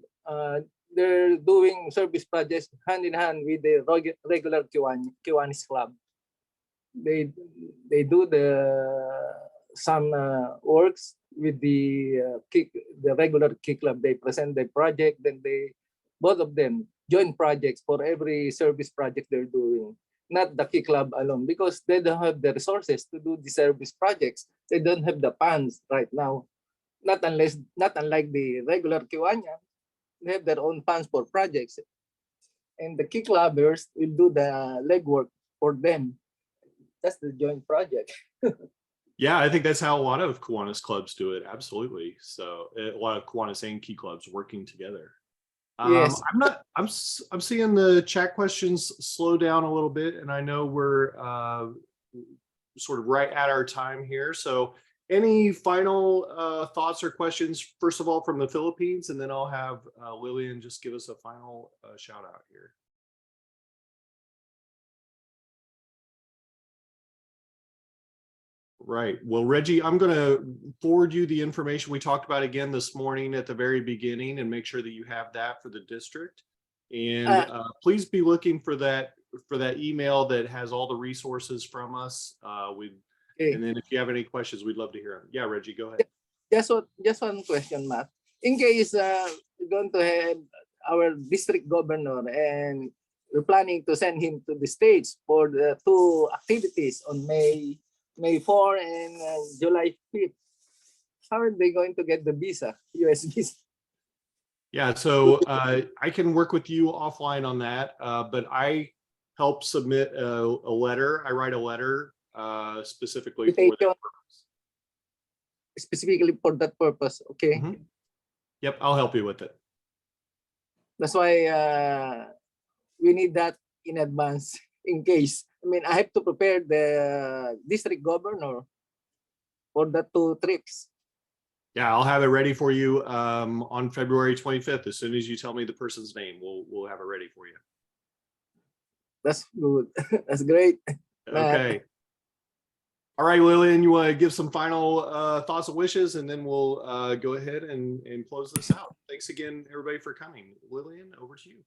S11: they're doing service projects hand in hand with the regular Kiwanis Club. They do some works with the regular Key Club. They present the project, then both of them joint projects for every service project they're doing, not the Key Club alone, because they don't have the resources to do the service projects. They don't have the funds right now. Not unlike the regular Kiwanya, they have their own funds for projects. And the Key Clubbers will do the legwork for them. That's the joint project.
S10: Yeah, I think that's how a lot of Kiwanis clubs do it. Absolutely. So a lot of Kiwanis and Key clubs working together.
S11: Yes.
S10: I'm seeing the chat questions slow down a little bit, and I know we're sort of right at our time here. So any final thoughts or questions, first of all, from the Philippines, and then I'll have Lillian just give us a final shout out here. Right. Well, Reggie, I'm going to forward you the information we talked about again this morning at the very beginning and make sure that you have that for the district. And please be looking for that email that has all the resources from us. And then if you have any questions, we'd love to hear them. Yeah, Reggie, go ahead.
S11: Just one question, Matt. In case we're going to have our district governor and we're planning to send him to the States for the 2 activities on May 4 and July 5th. How are they going to get the visa, US visa?
S10: Yeah, so I can work with you offline on that, but I help submit a letter. I write a letter specifically for that purpose.
S11: Specifically for that purpose, okay.
S10: Mm-hmm. Yep, I'll help you with it.
S11: That's why we need that in advance in case. I mean, I have to prepare the district governor for the 2 trips.
S10: Yeah, I'll have it ready for you on February 25th. As soon as you tell me the person's name, we'll have it ready for you.
S11: That's good. That's great.
S10: Okay. All right, Lillian, you want to give some final thoughts and wishes, and then we'll go ahead and close this out. Thanks again, everybody, for coming. Lillian, over to you.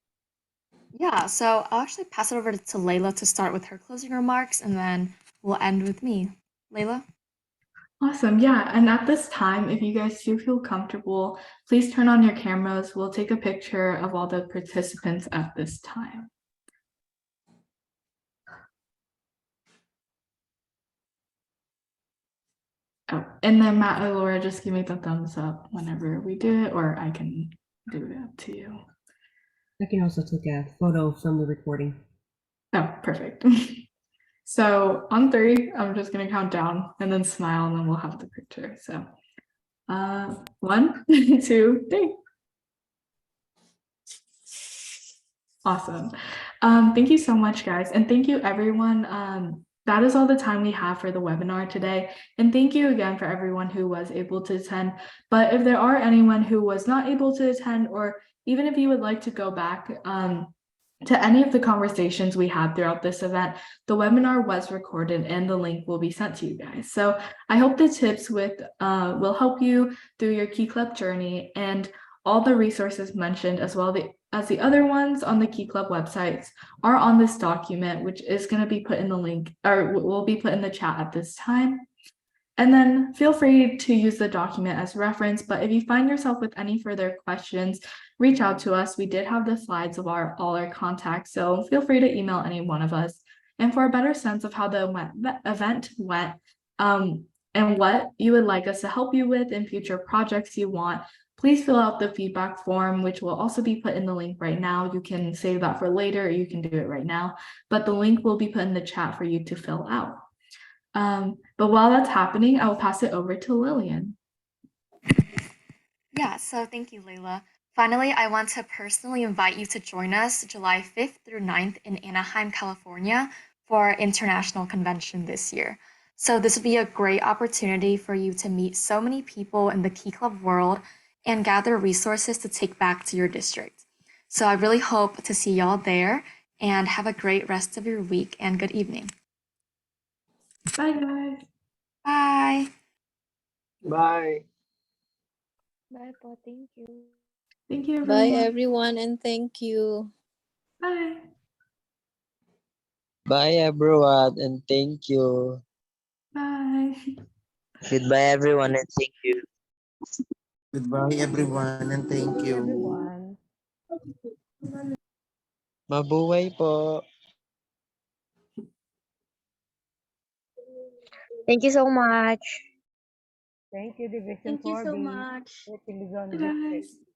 S1: Yeah, so I'll actually pass it over to Layla to start with her closing remarks, and then we'll end with me. Layla?
S2: Awesome. Yeah. And at this time, if you guys do feel comfortable, please turn on your cameras. We'll take a picture of all the participants at this time. Oh, and then Matt or Laura, just give me the thumbs up whenever we do it, or I can do it up to you.
S13: I can also take a photo from the recording.
S2: Oh, perfect. So on 3, I'm just gonna count down and then smile, and then we'll have the picture. So 1, 2, 3. Awesome. Thank you so much, guys. And thank you, everyone. That is all the time we have for the webinar today. And thank you again for everyone who was able to attend. But if there are anyone who was not able to attend, or even if you would like to go back to any of the conversations we had throughout this event, the webinar was recorded and the link will be sent to you guys. So I hope the tips will help you through your Key Club journey, and all the resources mentioned, as well as the other ones on the Key Club websites, are on this document, which is going to be put in the link, or will be put in the chat at this time. And then feel free to use the document as reference, but if you find yourself with any further questions, reach out to us. We did have the slides of all our contacts, so feel free to email any one of us. And for a better sense of how the event went, and what you would like us to help you with in future projects you want, please fill out the feedback form, which will also be put in the link right now. You can save that for later, or you can do it right now, but the link will be put in the chat for you to fill out. But while that's happening, I will pass it over to Lillian.
S1: Yeah, so thank you, Layla. Finally, I want to personally invite you to join us July 5th through 9th in Anaheim, California for our international convention this year. So this would be a great opportunity for you to meet so many people in the Key Club world and gather resources to take back to your district. So I really hope to see y'all there, and have a great rest of your week and good evening.
S2: Bye, guys.
S1: Bye.
S11: Bye.
S8: Bye po. Thank you.
S2: Thank you,
S14: Bye,
S2: everyone.
S14: everyone, and thank you.
S2: Bye.
S15: Bye, everyone, and thank you.
S2: Bye.
S15: Goodbye, everyone, and thank you.
S16: Goodbye, everyone, and thank
S8: Thank you,
S16: you.
S8: everyone.
S15: Mabuhay po.
S16: Thank you so much.
S17: Thank you, Division
S18: Thank you so
S17: 4B,
S18: much.
S17: Philippine Luzon
S2: Bye,
S17: District.
S2: guys.